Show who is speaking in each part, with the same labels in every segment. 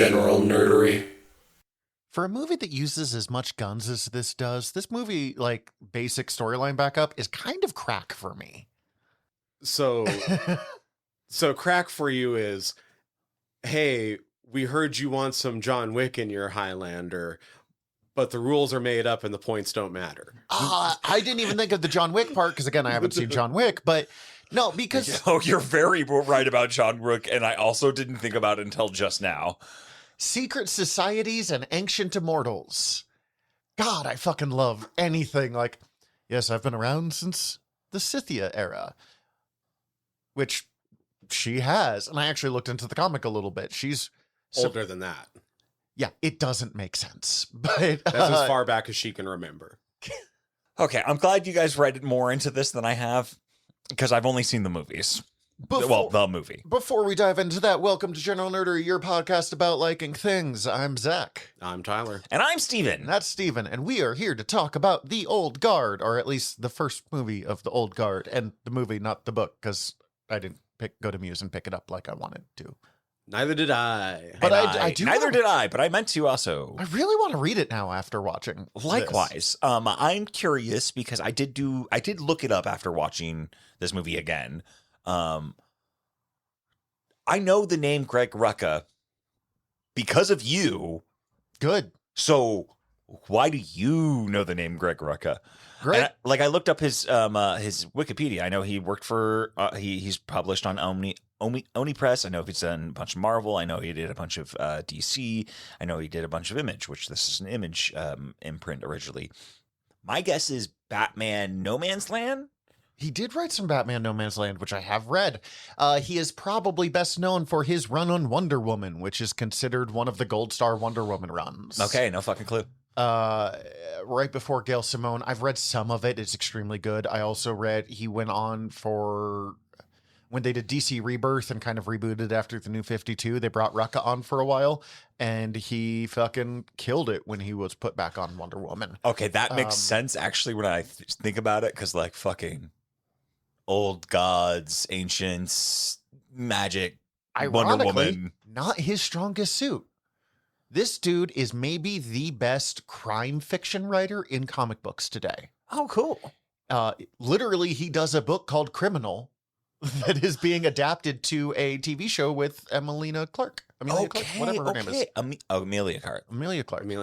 Speaker 1: general nerdery.
Speaker 2: For a movie that uses as much guns as this does, this movie, like, basic storyline backup is kind of crack for me.
Speaker 3: So crack for you is, hey, we heard you want some John Wick in your Highlander, but the rules are made up and the points don't matter.
Speaker 2: I didn't even think of the John Wick part, because again, I haven't seen John Wick, but no, because...
Speaker 4: Oh, you're very right about John Wick, and I also didn't think about it until just now.
Speaker 2: Secret societies and ancient immortals. God, I fucking love anything like, yes, I've been around since the Scythia era, which she has. And I actually looked into the comic a little bit. She's
Speaker 3: older than that.
Speaker 2: Yeah, it doesn't make sense, but
Speaker 3: that's as far back as she can remember.
Speaker 4: Okay, I'm glad you guys read more into this than I have, because I've only seen the movies. The movie.
Speaker 2: Before we dive into that, welcome to General Nerdery, your podcast about liking things. I'm Zach.
Speaker 3: I'm Tyler.
Speaker 4: And I'm Steven.
Speaker 2: And that's Steven, and we are here to talk about The Old Guard, or at least the first movie of The Old Guard, and the movie, not the book, because I didn't go to Muse and pick it up like I wanted to.
Speaker 3: Neither did I.
Speaker 2: But I do.
Speaker 4: Neither did I, but I meant to also.
Speaker 2: I really want to read it now after watching.
Speaker 4: Likewise.
Speaker 2: This.
Speaker 4: I'm curious because I did look it up after watching this movie again. I know the name Greg Rucka because of you.
Speaker 2: Good.
Speaker 4: So why do you know the name Greg Rucka?
Speaker 2: Greg,
Speaker 4: I looked up his Wikipedia. I know he worked for he's published on Oni Press. I know he's done a bunch of Marvel. I know he did a bunch of DC. I know he did a bunch of Image, which this is an Image imprint originally. My guess is Batman No Man's Land.
Speaker 2: He did write some Batman No Man's Land, which I have read. He is probably best known for his run on Wonder Woman, which is considered one of the Gold Star Wonder Woman runs.
Speaker 4: Okay, no fucking clue.
Speaker 2: Right before Gail Simone. I've read some of it. It's extremely good. I also read he went on for... When they did DC Rebirth and kind of rebooted after the New 52, they brought Rucka on for a while, and he fucking killed it when he was put back on Wonder Woman.
Speaker 4: Okay, that makes sense, actually, when I think about it, because, like, fucking... old gods, ancients, magic, Wonder Woman.
Speaker 2: Not his strongest suit. This dude is maybe the best crime fiction writer in comic books today.
Speaker 4: Oh, cool.
Speaker 2: Literally, he does a book called Criminal that is being adapted to a TV show with Emilia Clarke. Whatever her name is.
Speaker 4: Amelia Clarke.
Speaker 3: Amelia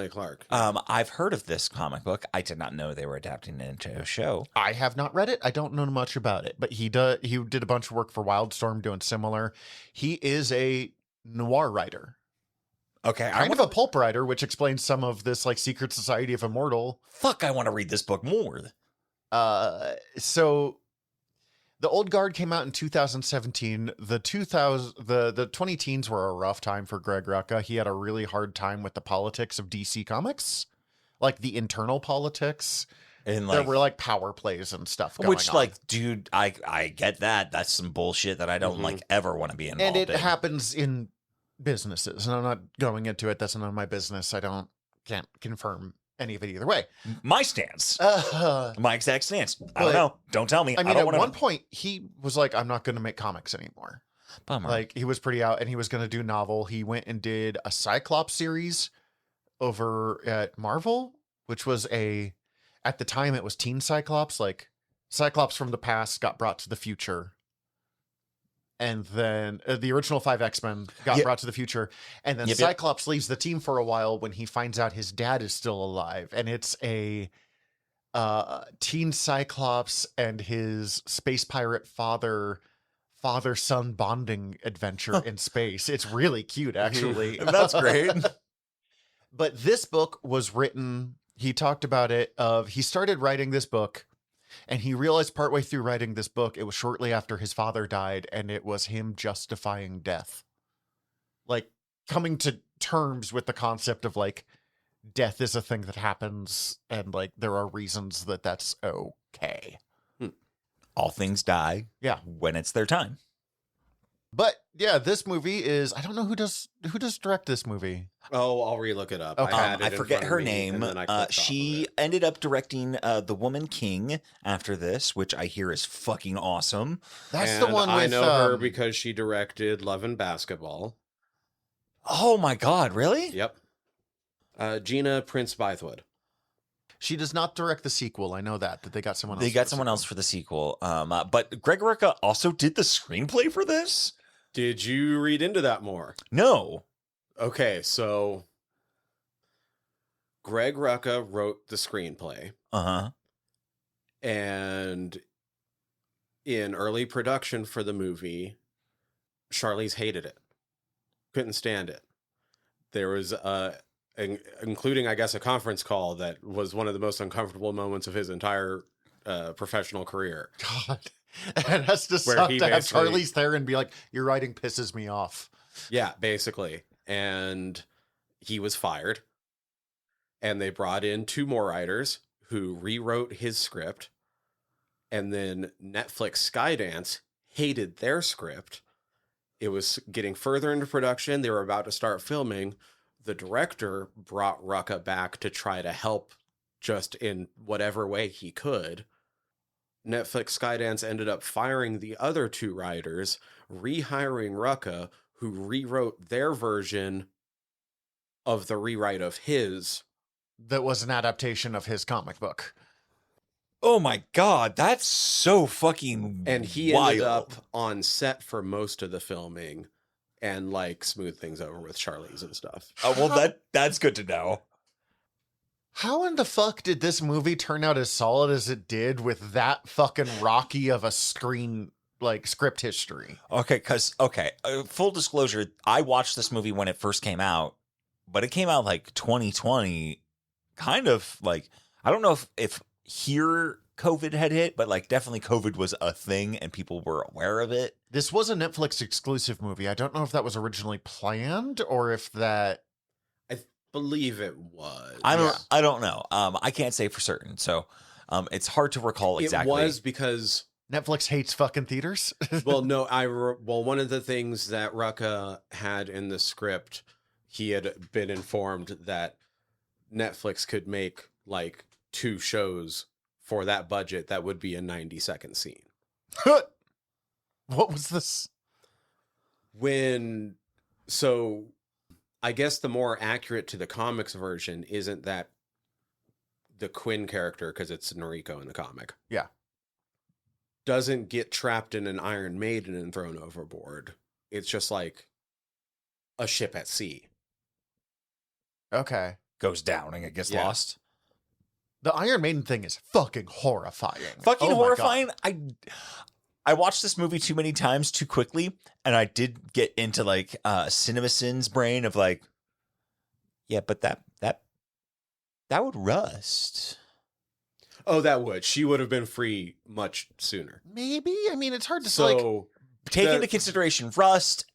Speaker 3: Clarke.
Speaker 4: I've heard of this comic book. I did not know they were adapting it into a show.
Speaker 2: I have not read it. I don't know much about it, but he did a bunch of work for Wildstorm doing similar. He is a noir writer.
Speaker 4: Okay.
Speaker 2: Kind of a pulp writer, which explains some of this, like, Secret Society of Immortal.
Speaker 4: Fuck, I want to read this book more.
Speaker 2: So The Old Guard came out in 2017. The 20 teens were a rough time for Greg Rucka. He had a really hard time with the politics of DC Comics, like the internal politics. And there were like power plays and stuff going on.
Speaker 4: Like, dude, I get that. That's some bullshit that I don't like ever want to be involved in.
Speaker 2: And it happens in businesses, and I'm not going into it. That's none of my business. Can't confirm any of it either way.
Speaker 4: My stance. My exact stance. I don't know. Don't tell me.
Speaker 2: I mean, at one point, he was like, I'm not going to make comics anymore.
Speaker 4: Bummer.
Speaker 2: Like, he was pretty out, and he was going to do novel. He went and did a Cyclops series over at Marvel, which was at the time, it was Teen Cyclops. Like, Cyclops from the past got brought to the future. And then the original 5 X-Men got brought to the future. And then Cyclops leaves the team for a while when he finds out his dad is still alive. And it's a teen Cyclops and his space pirate father-son bonding adventure in space. It's really cute, actually.
Speaker 4: That's great.
Speaker 2: But this book was written, he talked about it, he started writing this book, and he realized partway through writing this book, it was shortly after his father died, and it was him justifying death. Like, coming to terms with the concept of, like, death is a thing that happens, and, like, there are reasons that that's okay.
Speaker 4: All things die.
Speaker 2: Yeah.
Speaker 4: When it's their time.
Speaker 2: But, yeah, this movie is... I don't know who does direct this movie.
Speaker 3: Oh, I'll relook it up.
Speaker 2: Okay.
Speaker 3: I
Speaker 4: forget her name. She ended up directing The Woman King after this, which I hear is fucking awesome.
Speaker 2: That's the one with...
Speaker 3: I know her because she directed Love and Basketball.
Speaker 4: Oh my God, really?
Speaker 3: Yep. Gina Prince Bythewood.
Speaker 2: She does not direct the sequel. I know that they got someone else.
Speaker 4: They got someone else for the sequel. But Greg Rucka also did the screenplay for this?
Speaker 3: Did you read into that more?
Speaker 4: No.
Speaker 3: Okay, so Greg Rucka wrote the screenplay.
Speaker 4: Uh-huh.
Speaker 3: And in early production for the movie, Charlize hated it. Couldn't stand it. There was including, I guess, a conference call that was one of the most uncomfortable moments of his entire professional career.
Speaker 2: God. It has to suck to have Charlize there and be like, your writing pisses me off.
Speaker 3: Yeah, basically. And he was fired. And they brought in 2 more writers who rewrote his script. And then Netflix Skydance hated their script. It was getting further into production. They were about to start filming. The director brought Rucka back to try to help just in whatever way he could. Netflix Skydance ended up firing the other 2 writers, rehiring Rucka, who rewrote their version of the rewrite of his.
Speaker 2: That was an adaptation of his comic book.
Speaker 4: Oh my God, that's so fucking
Speaker 3: And he
Speaker 4: wild.
Speaker 3: ended up on set for most of the filming and like smooth things over with Charlize and stuff.
Speaker 4: Oh, well, that's good to know.
Speaker 2: How in the fuck did this movie turn out as solid as it did with that fucking rocky of a screen, like, script history?
Speaker 4: Okay, full disclosure, I watched this movie when it first came out, but it came out like 2020, kind of like, I don't know if here COVID had hit, but like definitely COVID was a thing and people were aware of it.
Speaker 2: This was a Netflix exclusive movie. I don't know if that was originally planned or if that...
Speaker 3: I believe it was.
Speaker 4: I don't know. I can't say for certain. So it's hard to recall exactly.
Speaker 3: It was because
Speaker 2: Netflix hates fucking theaters.
Speaker 3: well, no, one of the things that Rucka had in the script, he had been informed that Netflix could make like 2 shows for that budget that would be a 90-second scene.
Speaker 2: What was this?
Speaker 3: So I guess the more accurate to the comics version isn't that the Quinn character, because it's Noriko in the comic.
Speaker 2: Yeah.
Speaker 3: Doesn't get trapped in an Iron Maiden and thrown overboard. It's just like a ship at sea.
Speaker 2: Okay.
Speaker 4: Goes down and it gets lost.
Speaker 2: The Iron Maiden thing is fucking horrifying.
Speaker 4: Fucking horrifying. I watched this movie too many times too quickly, and I did get into like CinemaSins brain of like, yeah, but that would rust.
Speaker 3: Oh, that would. She would have been free much sooner.
Speaker 2: Maybe. I mean, it's hard to
Speaker 3: so
Speaker 4: take into consideration rust,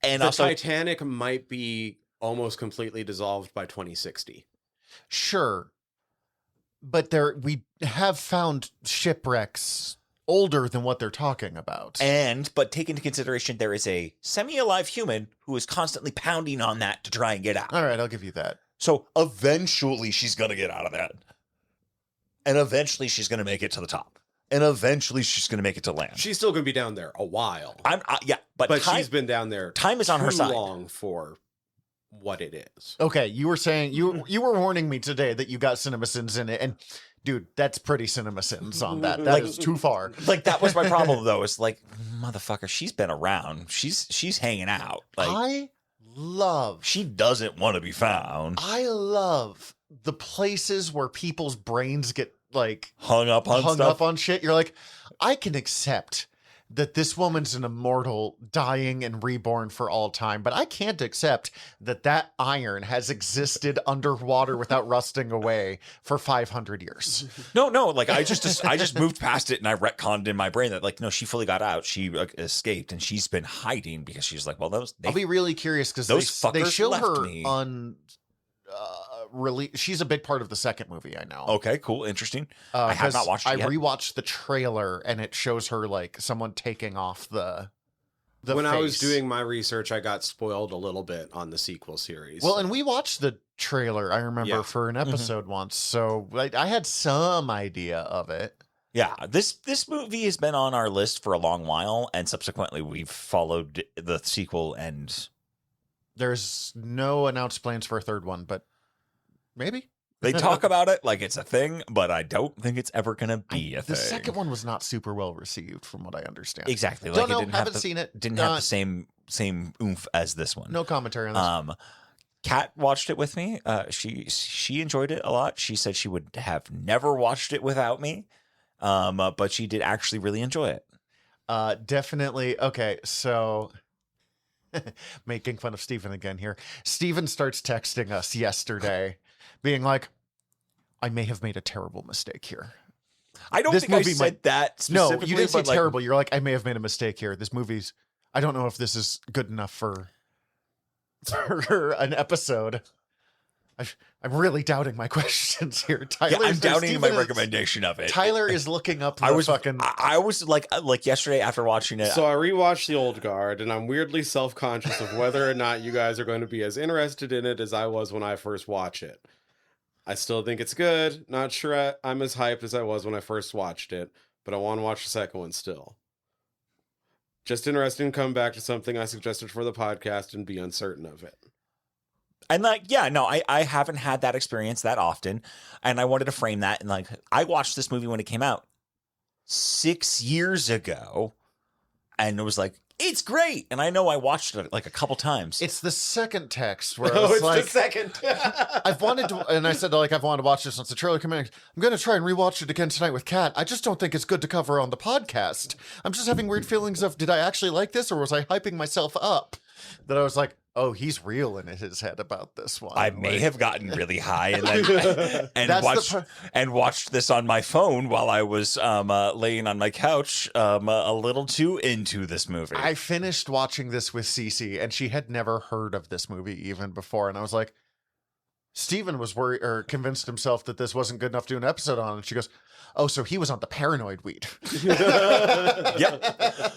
Speaker 4: and
Speaker 3: the
Speaker 4: also
Speaker 3: Titanic might be almost completely dissolved by 2060.
Speaker 2: Sure. But we have found shipwrecks older than what they're talking about.
Speaker 4: But take into consideration there is a semi-alive human who is constantly pounding on that to try and get out.
Speaker 2: All right, I'll give you that.
Speaker 4: So eventually she's going to get out of that. And eventually she's going to make it to the top. And eventually she's going to make it to land.
Speaker 3: She's still going to be down there a while.
Speaker 4: But
Speaker 3: she's been down there
Speaker 4: time is on her side.
Speaker 3: Too long for what it is.
Speaker 2: Okay, you were saying you were warning me today that you got CinemaSins in it, and dude, that's pretty CinemaSins on that. That is too far.
Speaker 4: Like that was my problem though. It's like, motherfucker, she's been around. She's hanging out. Like she doesn't want to be found.
Speaker 2: I love the places where people's brains get like
Speaker 4: hung up on
Speaker 2: shit. You're like, I can accept that this woman's an immortal, dying and reborn for all time, but I can't accept that iron has existed underwater without rusting away for 500 years.
Speaker 4: No, like I just moved past it and I retconned in my brain that like, no, she fully got out. She escaped and she's been hiding because she's like, well, I'll
Speaker 2: be really curious because they show her on really. She's a big part of the second movie. I know.
Speaker 4: Okay, cool, interesting. I have not watched it yet.
Speaker 2: I rewatched the trailer and it shows her like someone taking off the
Speaker 3: when
Speaker 2: face.
Speaker 3: I was doing my research, I got spoiled a little bit on the sequel series.
Speaker 2: Well, and we watched the trailer, I remember, for an episode once, so I had some idea of it.
Speaker 4: Yeah, this movie has been on our list for a long while, and subsequently we've followed the sequel and
Speaker 2: There's no announced plans for a third one, but maybe.
Speaker 4: They talk about it like it's a thing, but I don't think it's ever going to be a thing.
Speaker 2: The second one was not super well received, from what I understand.
Speaker 4: Exactly.
Speaker 2: Don't know.
Speaker 4: It didn't
Speaker 2: Haven't
Speaker 4: have
Speaker 2: seen it.
Speaker 4: Didn't have the same oomph as this one.
Speaker 2: No commentary on this.
Speaker 4: Kat watched it with me. She enjoyed it a lot. She said she would have never watched it without me, but she did actually really enjoy it.
Speaker 2: Definitely. Okay, so making fun of Steven again here. Steven starts texting us yesterday, being like, I may have made a terrible mistake here.
Speaker 4: I don't think I said that specifically.
Speaker 2: No, you didn't say terrible. You're like, I may have made a mistake here. This movie's, I don't know if this is good enough for an episode. I'm really doubting my questions here. Tyler,
Speaker 4: I'm doubting my recommendation of it.
Speaker 2: Tyler is looking up.
Speaker 4: I was like yesterday after watching it.
Speaker 3: So I rewatched The Old Guard, and I'm weirdly self-conscious of whether or not you guys are going to be as interested in it as I was when I first watched it. I still think it's good. Not sure I'm as hyped as I was when I first watched it, but I want to watch the second one still. Just interested in come back to something I suggested for the podcast and be uncertain of it.
Speaker 4: And I haven't had that experience that often. And I wanted to frame that. And like, I watched this movie when it came out 6 years ago. And it was like, it's great. And I know I watched it like a couple times.
Speaker 2: It's the second text where
Speaker 3: Oh,
Speaker 2: it's
Speaker 3: it's
Speaker 2: like,
Speaker 3: the second.
Speaker 2: I've wanted to, and I said, like, I've wanted to watch this since the trailer came out. I'm going to try and rewatch it again tonight with Kat. I just don't think it's good to cover on the podcast. I'm just having weird feelings of, did I actually like this, or was I hyping myself up? That I was like, oh, he's real in his head about this one.
Speaker 4: I may have gotten really high and watched this on my phone while I was laying on my couch, a little too into this movie.
Speaker 2: I finished watching this with Cece, and she had never heard of this movie even before, and I was like, Steven was worried or convinced himself that this wasn't good enough to do an episode on, and she goes, oh, so he was on the paranoid weed.
Speaker 4: Yeah.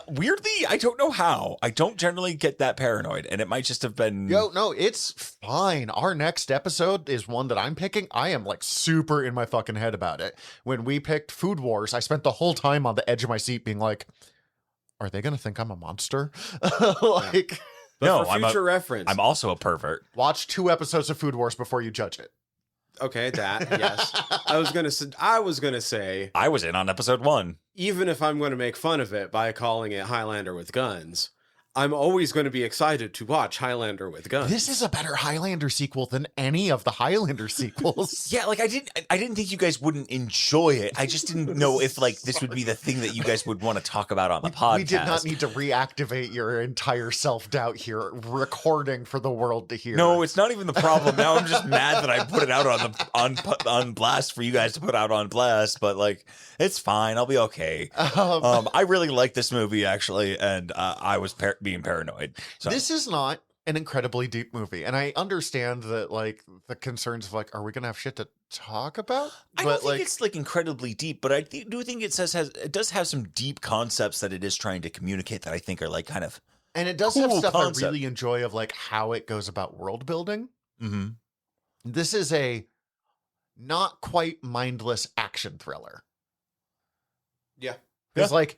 Speaker 4: Weirdly, I don't know how. I don't generally get that paranoid, and it might just have been...
Speaker 2: No, it's fine. Our next episode is one that I'm picking. I am like super in my fucking head about it. When we picked Food Wars, I spent the whole time on the edge of my seat being like, are they going to think I'm a monster? Like...
Speaker 3: But for future reference,
Speaker 4: I'm also a pervert.
Speaker 2: Watch 2 episodes of Food Wars before you judge it.
Speaker 3: Okay, that, yes. I was gonna say
Speaker 4: I was in on episode 1.
Speaker 3: Even if I'm going to make fun of it by calling it Highlander with guns, I'm always going to be excited to watch Highlander with guns.
Speaker 2: This is a better Highlander sequel than any of the Highlander sequels.
Speaker 4: Yeah, like I didn't think you guys wouldn't enjoy it. I just didn't know if like this would be the thing that you guys would want to talk about on the podcast.
Speaker 2: We did not need to reactivate your entire self-doubt here, recording for the world to hear.
Speaker 4: No, it's not even the problem. Now I'm just mad that I put it out on blast for you guys to put out on blast, but like it's fine. I'll be okay. I really like this movie actually, and I was being paranoid. So.
Speaker 2: This is not an incredibly deep movie, and I understand that like the concerns of like, are we gonna have shit to talk about?
Speaker 4: I don't think it's like incredibly deep, but I do think it does have some deep concepts that it is trying to communicate that I think are like kind of,
Speaker 2: and it does have stuff I really enjoy of like how it goes about world building.
Speaker 4: Mm-hmm.
Speaker 2: This is a not quite mindless action thriller.
Speaker 3: Yeah,
Speaker 2: because like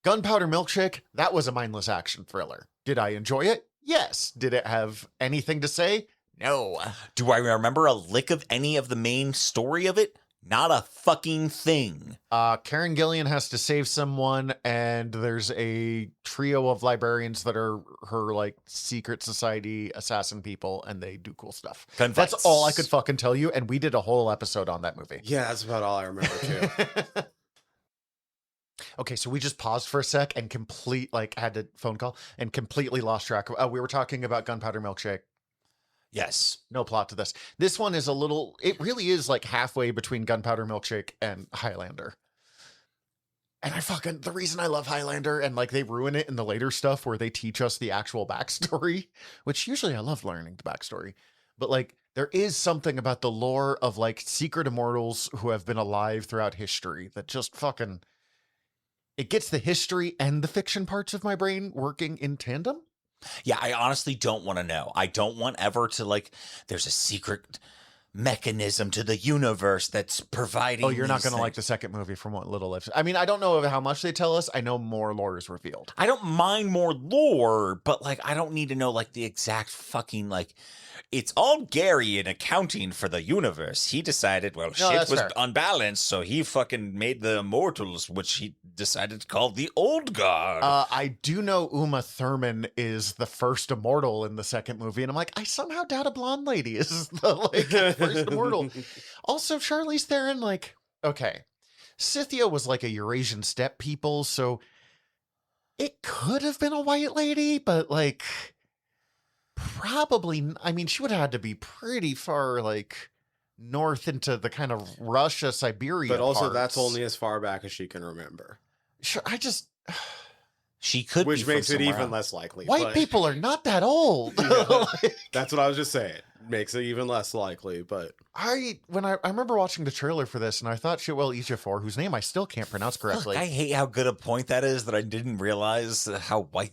Speaker 2: Gunpowder Milkshake, that was a mindless action thriller. Did I enjoy it? Yes. Did it have anything to say? No.
Speaker 4: Do I remember a lick of any of the main story of it? Not a fucking thing.
Speaker 2: Karen Gillian has to save someone, and there's a trio of librarians that are her like secret society assassin people, and they do cool stuff. That's all I could fucking tell you, and we did a whole episode on that movie.
Speaker 3: Yeah, that's about all I remember too.
Speaker 2: Okay, so we just paused for a sec and had a phone call and completely lost track of. We were talking about Gunpowder Milkshake.
Speaker 4: Yes.
Speaker 2: No plot to this. This one is it really is like halfway between Gunpowder Milkshake and Highlander. And the reason I love Highlander, and like they ruin it in the later stuff where they teach us the actual backstory, which usually I love learning the backstory. But like there is something about the lore of like secret immortals who have been alive throughout history that just fucking... It gets the history and the fiction parts of my brain working in tandem.
Speaker 4: Yeah, I honestly don't want to know. I don't want ever to like, there's a secret mechanism to the universe that's providing.
Speaker 2: Oh, you're not
Speaker 4: these
Speaker 2: going to like the
Speaker 4: things.
Speaker 2: second movie from what little I've. I mean, I don't know how much they tell us. I know more lore is revealed.
Speaker 4: I don't mind more lore, but like I don't need to know like the exact fucking like. It's all Gary in accounting for the universe. He decided, well, shit
Speaker 2: that's
Speaker 4: was
Speaker 2: fair.
Speaker 4: unbalanced, so he fucking made the immortals, which he decided to call the Old Guard.
Speaker 2: I do know Uma Thurman is the first immortal in the second movie, and I'm like, I somehow doubt a blonde lady is the first immortal. Also, Charlize Theron, like, okay, Scythia was like a Eurasian steppe people, so it could have been a white lady, but like, probably. I mean, she would have had to be pretty far, like, north into the kind of Russia, Siberia.
Speaker 3: But also,
Speaker 2: parts.
Speaker 3: that's only as far back as she can remember.
Speaker 2: Sure, I just.
Speaker 4: She could,
Speaker 3: Which
Speaker 4: be from
Speaker 3: makes it
Speaker 4: somewhere
Speaker 3: even
Speaker 4: else.
Speaker 3: less likely.
Speaker 2: White
Speaker 3: but-
Speaker 2: people are not that old.
Speaker 3: Yeah.
Speaker 2: Like,
Speaker 3: That's what I was just saying. Makes it even less likely, but
Speaker 2: I remember watching the trailer for this, and I thought Chiwetel Ejiofor, whose name I still can't pronounce correctly.
Speaker 4: Fuck, I hate how good a point that is that I didn't realize how white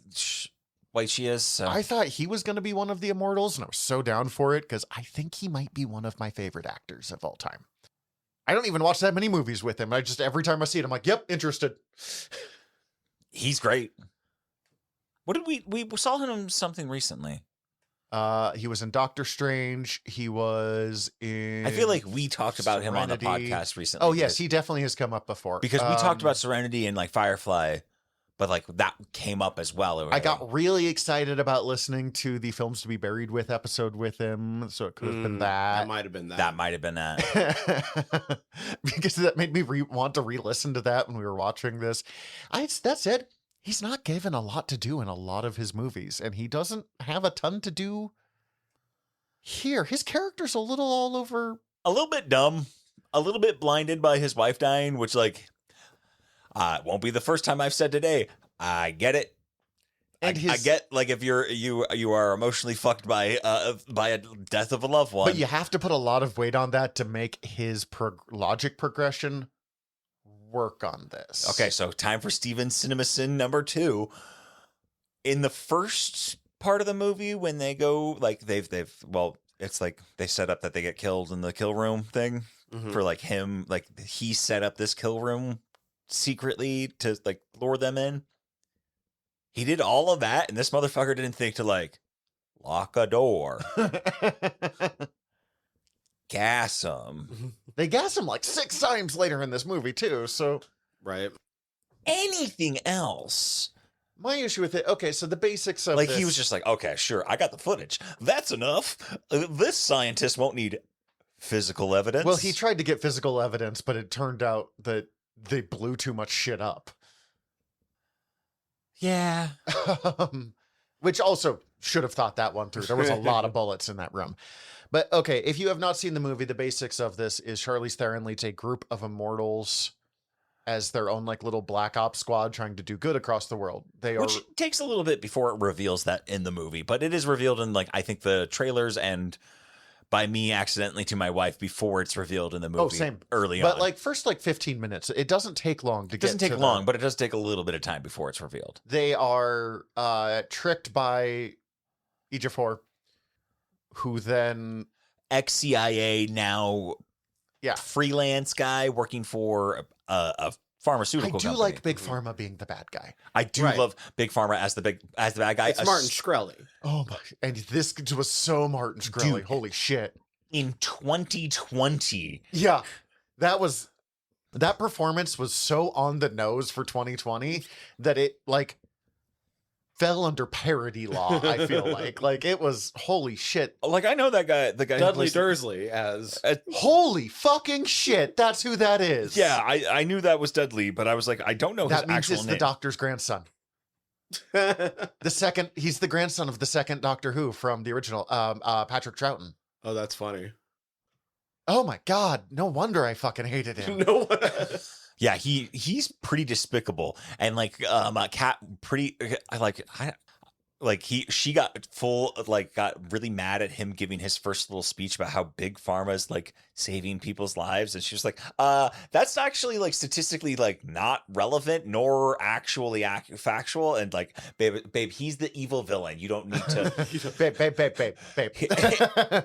Speaker 4: she is. So.
Speaker 2: I thought he was going to be one of the immortals, and I was so down for it because I think he might be one of my favorite actors of all time. I don't even watch that many movies with him. I just every time I see it, I'm like, "Yep, interested."
Speaker 4: He's great. What did we saw him in something recently?
Speaker 2: He was in Doctor Strange. He was in.
Speaker 4: I feel like we talked about him on the
Speaker 2: Serenity.
Speaker 4: podcast recently.
Speaker 2: Oh yes, he definitely has come up before.
Speaker 4: because we talked about Serenity and like Firefly, but like that came up as well.
Speaker 2: I got really excited about listening to the Films to Be Buried With episode with him, so it could have been
Speaker 3: that
Speaker 2: that.
Speaker 3: might have been that.
Speaker 4: That might have been that.
Speaker 2: Because that made me want to re-listen to that when we were watching this. That said, he's not given a lot to do in a lot of his movies, and he doesn't have a ton to do here. His character's a little all over.
Speaker 4: A little bit dumb, a little bit blinded by his wife dying, which like won't be the first time I've said today. I get it.
Speaker 2: And
Speaker 4: I get like if you are emotionally fucked by a death of a loved one.
Speaker 2: But you have to put a lot of weight on that to make his logic progression work on this.
Speaker 4: Okay, so time for Steven CinemaSin number 2. In the first part of the movie, when they go like they've it's like they set up that they get killed in the kill room thing
Speaker 3: Mhm.
Speaker 4: for like him, like he set up this kill room secretly to like lure them in. He did all of that, and this motherfucker didn't think to like lock a door, gas him.
Speaker 2: They gas him like 6 times later in this movie too, so
Speaker 3: Right.
Speaker 4: Anything else?
Speaker 2: my issue with it, okay, so the basics of
Speaker 4: Like
Speaker 2: this,
Speaker 4: he was just like, okay, sure, I got the footage. That's enough. This scientist won't need physical evidence.
Speaker 2: well, he tried to get physical evidence, but it turned out that they blew too much shit up.
Speaker 4: Yeah.
Speaker 2: Which also should have thought that one through. There was a lot of bullets in that room. But okay, if you have not seen the movie, the basics of this is Charlize Theron leads a group of immortals as their own like little black ops squad trying to do good across the world. They are
Speaker 4: Which takes a little bit before it reveals that in the movie, but it is revealed in like I think the trailers and by me accidentally to my wife before it's revealed in the movie.
Speaker 2: same.
Speaker 4: Early
Speaker 2: but
Speaker 4: on.
Speaker 2: like first like 15 minutes. It doesn't take long to
Speaker 4: it doesn't
Speaker 2: get
Speaker 4: take
Speaker 2: to
Speaker 4: long,
Speaker 2: the-
Speaker 4: but it does take a little bit of time before it's revealed.
Speaker 2: they are tricked by Ejiofor, who then
Speaker 4: Ex-CIA now
Speaker 2: Yeah.
Speaker 4: freelance guy working for a pharmaceutical
Speaker 2: I do
Speaker 4: company.
Speaker 2: like Big Pharma being the bad guy.
Speaker 4: I do
Speaker 3: Right.
Speaker 4: love Big Pharma as the bad guy.
Speaker 3: It's Martin Shkreli.
Speaker 2: Oh my! And this was so Martin Shkreli.
Speaker 4: Dude.
Speaker 2: Holy shit!
Speaker 4: In 2020.
Speaker 2: Yeah, that performance was so on the nose for 2020 that it like fell under parody law. I feel like it was holy shit.
Speaker 4: Like I know that guy, the guy who
Speaker 3: Dudley
Speaker 4: plays-
Speaker 3: Dursley as
Speaker 2: Holy fucking shit! That's who that is.
Speaker 4: Yeah, I knew that was Dudley, but I was like, I don't know
Speaker 2: that
Speaker 4: his
Speaker 2: means
Speaker 4: actual
Speaker 2: it's
Speaker 4: name.
Speaker 2: the Doctor's grandson. He's the grandson of the second Doctor Who from the original, Patrick Troughton.
Speaker 3: Oh, that's funny.
Speaker 2: Oh my god! No wonder I fucking hated him.
Speaker 3: No one.
Speaker 4: Yeah, he's pretty despicable and like cat pretty like she got got really mad at him giving his first little speech about how big pharma's like saving people's lives, and she was like, that's actually like statistically like not relevant nor actually factual, and like babe, he's the evil villain. You don't need to
Speaker 2: babe.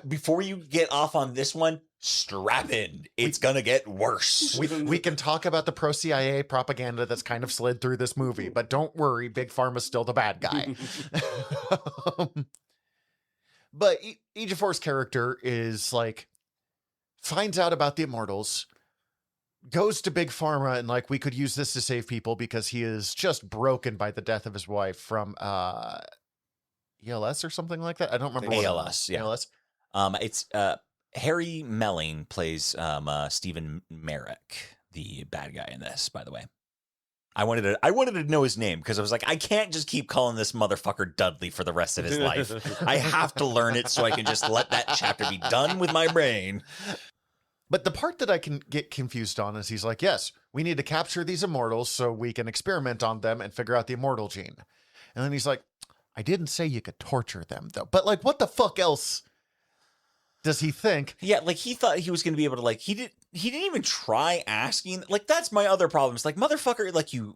Speaker 4: before you get off on this one, strap in. It's gonna get worse.
Speaker 2: We can talk about the pro-CIA propaganda that's kind of slid through this movie, but don't worry, Big Pharma's still the bad guy. But Ejiofor's character is like, finds out about the Immortals, goes to Big Pharma, and like, we could use this to save people because he is just broken by the death of his wife from ELS or something like that. I don't remember.
Speaker 4: ALS, yeah.
Speaker 2: ALS.
Speaker 4: It's Harry Melling plays Stephen Merrick, the bad guy in this, by the way. I wanted to know his name because I was like, I can't just keep calling this motherfucker Dudley for the rest of his life. I have to learn it so I can just let that chapter be done with my brain.
Speaker 2: But the part that I can get confused on is he's like, yes, we need to capture these Immortals so we can experiment on them and figure out the Immortal gene. And then he's like, I didn't say you could torture them, though. But like, what the fuck else does he think?
Speaker 4: Yeah, like he thought he was going to be able to like, he didn't even try asking. Like, that's my other problem. It's like, motherfucker, like you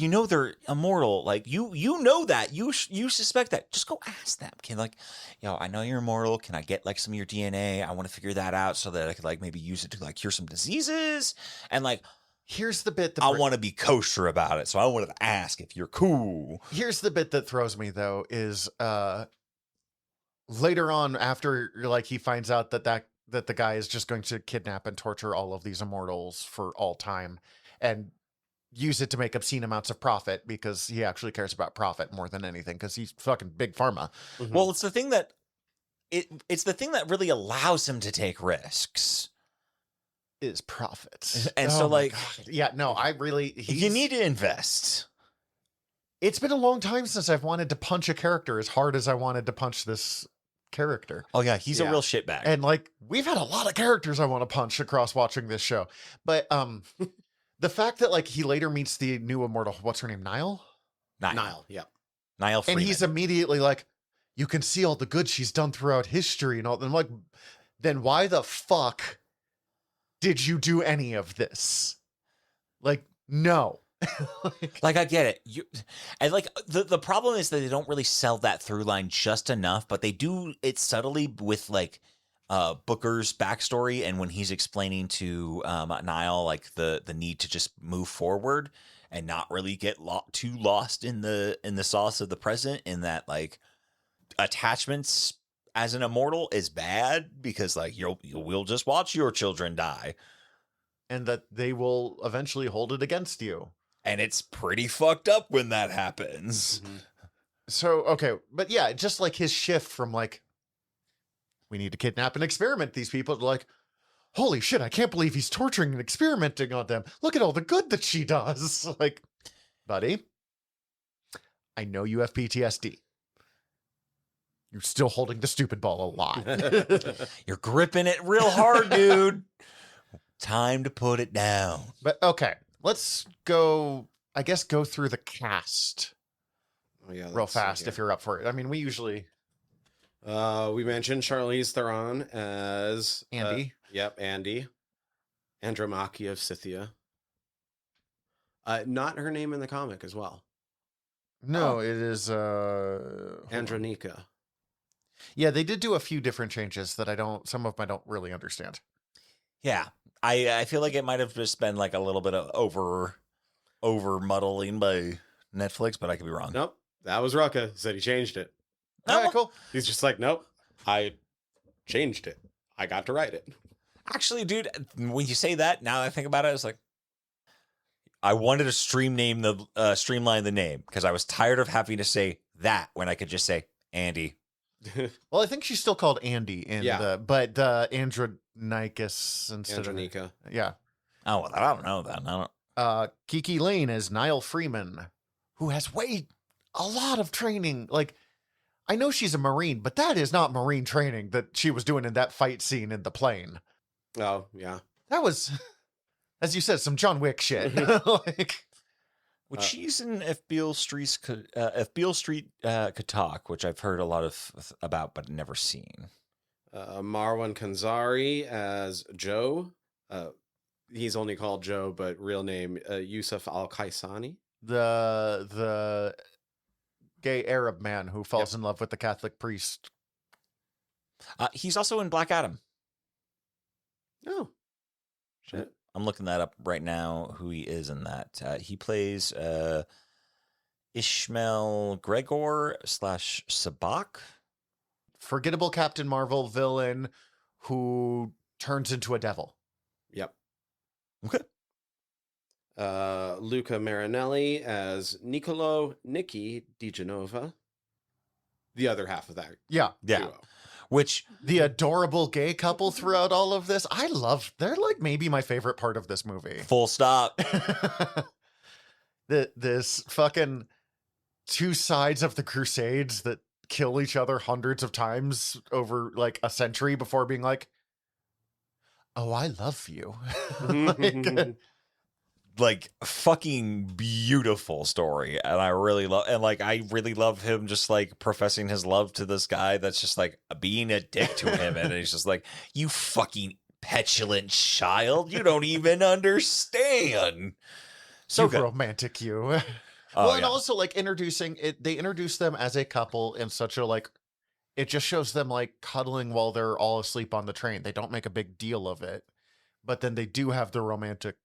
Speaker 4: know they're immortal. Like you know that. You suspect that. Just go ask them. Can like, I know you're immortal. Can I get like some of your DNA? I want to figure that out so that I could like maybe use it to like cure some diseases. And like,
Speaker 2: here's the bit that
Speaker 4: I want to be kosher about it. So I wanted to ask if you're cool.
Speaker 2: Here's the bit that throws me though is later on, after like he finds out that the guy is just going to kidnap and torture all of these Immortals for all time and use it to make obscene amounts of profit because he actually cares about profit more than anything because he's fucking Big Pharma.
Speaker 4: Mm-hmm. Well, it's the thing that it's the thing that really allows him to take risks
Speaker 2: is profit.
Speaker 4: And so like,
Speaker 2: God. Yeah, no, I really,
Speaker 4: you need to invest.
Speaker 2: It's been a long time since I've wanted to punch a character as hard as I wanted to punch this character.
Speaker 4: Oh yeah, he's a real shitbag.
Speaker 2: And like, we've had a lot of characters I want to punch across watching this show. But the fact that like he later meets the new Immortal, what's her name? Niall,
Speaker 3: yeah.
Speaker 4: Niall Freeman.
Speaker 2: And he's immediately like, you can see all the good she's done throughout history and all. And I'm like, then why the fuck did you do any of this? Like, no.
Speaker 4: Like I get it. And like the problem is that they don't really sell that through line just enough, but they do it subtly with like Booker's backstory and when he's explaining to Niall like the need to just move forward and not really get too lost in the sauce of the present, in that like attachments as an immortal is bad because like we'll just watch your children die,
Speaker 2: and that they will eventually hold it against you.
Speaker 4: And it's pretty fucked up when that happens.
Speaker 2: Mm-hmm. So, okay. But yeah, just like his shift from like, we need to kidnap and experiment these people to like, holy shit, I can't believe he's torturing and experimenting on them. Look at all the good that she does. Like, buddy, I know you have PTSD. You're still holding the stupid ball a lot.
Speaker 4: You're gripping it real hard, dude. Time to put it down.
Speaker 2: But okay. Let's go, I guess, go through the cast real fast if you're up for it. I mean, we usually...
Speaker 3: we mentioned Charlize Theron as...
Speaker 2: Andy.
Speaker 3: Yep, Andy. Andromache of Scythia. Not her name in the comic as well.
Speaker 2: No, it is...
Speaker 3: Andronica.
Speaker 2: Yeah, they did do a few different changes that some of them I don't really understand.
Speaker 4: Yeah. I feel like it might have just been like a little bit of over muddling by Netflix, but I could be wrong.
Speaker 3: Nope. That was Rucka. Said he changed it.
Speaker 2: All right, cool.
Speaker 3: He's just like, nope, I changed it. I got to write it.
Speaker 4: Actually, dude, when you say that, now that I think about it, it's like, I wanted to streamline the name because I was tired of having to say that when I could just say Andy.
Speaker 2: Well, I think she's still called Andy but Andronicus instead
Speaker 3: Andronica.
Speaker 2: of yeah.
Speaker 4: Oh, well, I don't know that.
Speaker 2: Kiki Lane is Niall Freeman, who has a lot of training. Like, I know she's a Marine, but that is not Marine training that she was doing in that fight scene in the plane.
Speaker 3: Oh, yeah.
Speaker 2: That was, as you said, some John Wick shit. Like,
Speaker 4: Which she's in If Beale Street Could Talk, which I've heard a lot about, but never seen.
Speaker 3: Marwan Kanzari as Joe. He's only called Joe, but real name Yusuf Al-Kaisani.
Speaker 2: The gay Arab man who falls in love with the Catholic priest.
Speaker 4: He's also in Black Adam.
Speaker 3: Oh, shit.
Speaker 4: I'm looking that up right now, who he is in that. He plays Ishmael Gregor / Sabak.
Speaker 2: Forgettable Captain Marvel villain who turns into a devil.
Speaker 3: Yep.
Speaker 4: Okay.
Speaker 3: Luca Marinelli as Nicky DiGenova. The other half of that.
Speaker 2: Yeah.
Speaker 3: Duo.
Speaker 4: Which
Speaker 2: the adorable gay couple throughout all of this. They're like maybe my favorite part of this movie.
Speaker 4: Full stop.
Speaker 2: This fucking two sides of the Crusades that kill each other hundreds of times over like a century before being like, oh, I love you.
Speaker 4: Like fucking beautiful story, and I really love him just like professing his love to this guy that's just like being a dick to him, and he's just like, you fucking petulant child, you don't even understand. So good.
Speaker 2: Romantic you. And also like they introduce them as a couple in such a like, it just shows them like cuddling while they're all asleep on the train. They don't make a big deal of it, but then they do have the romantic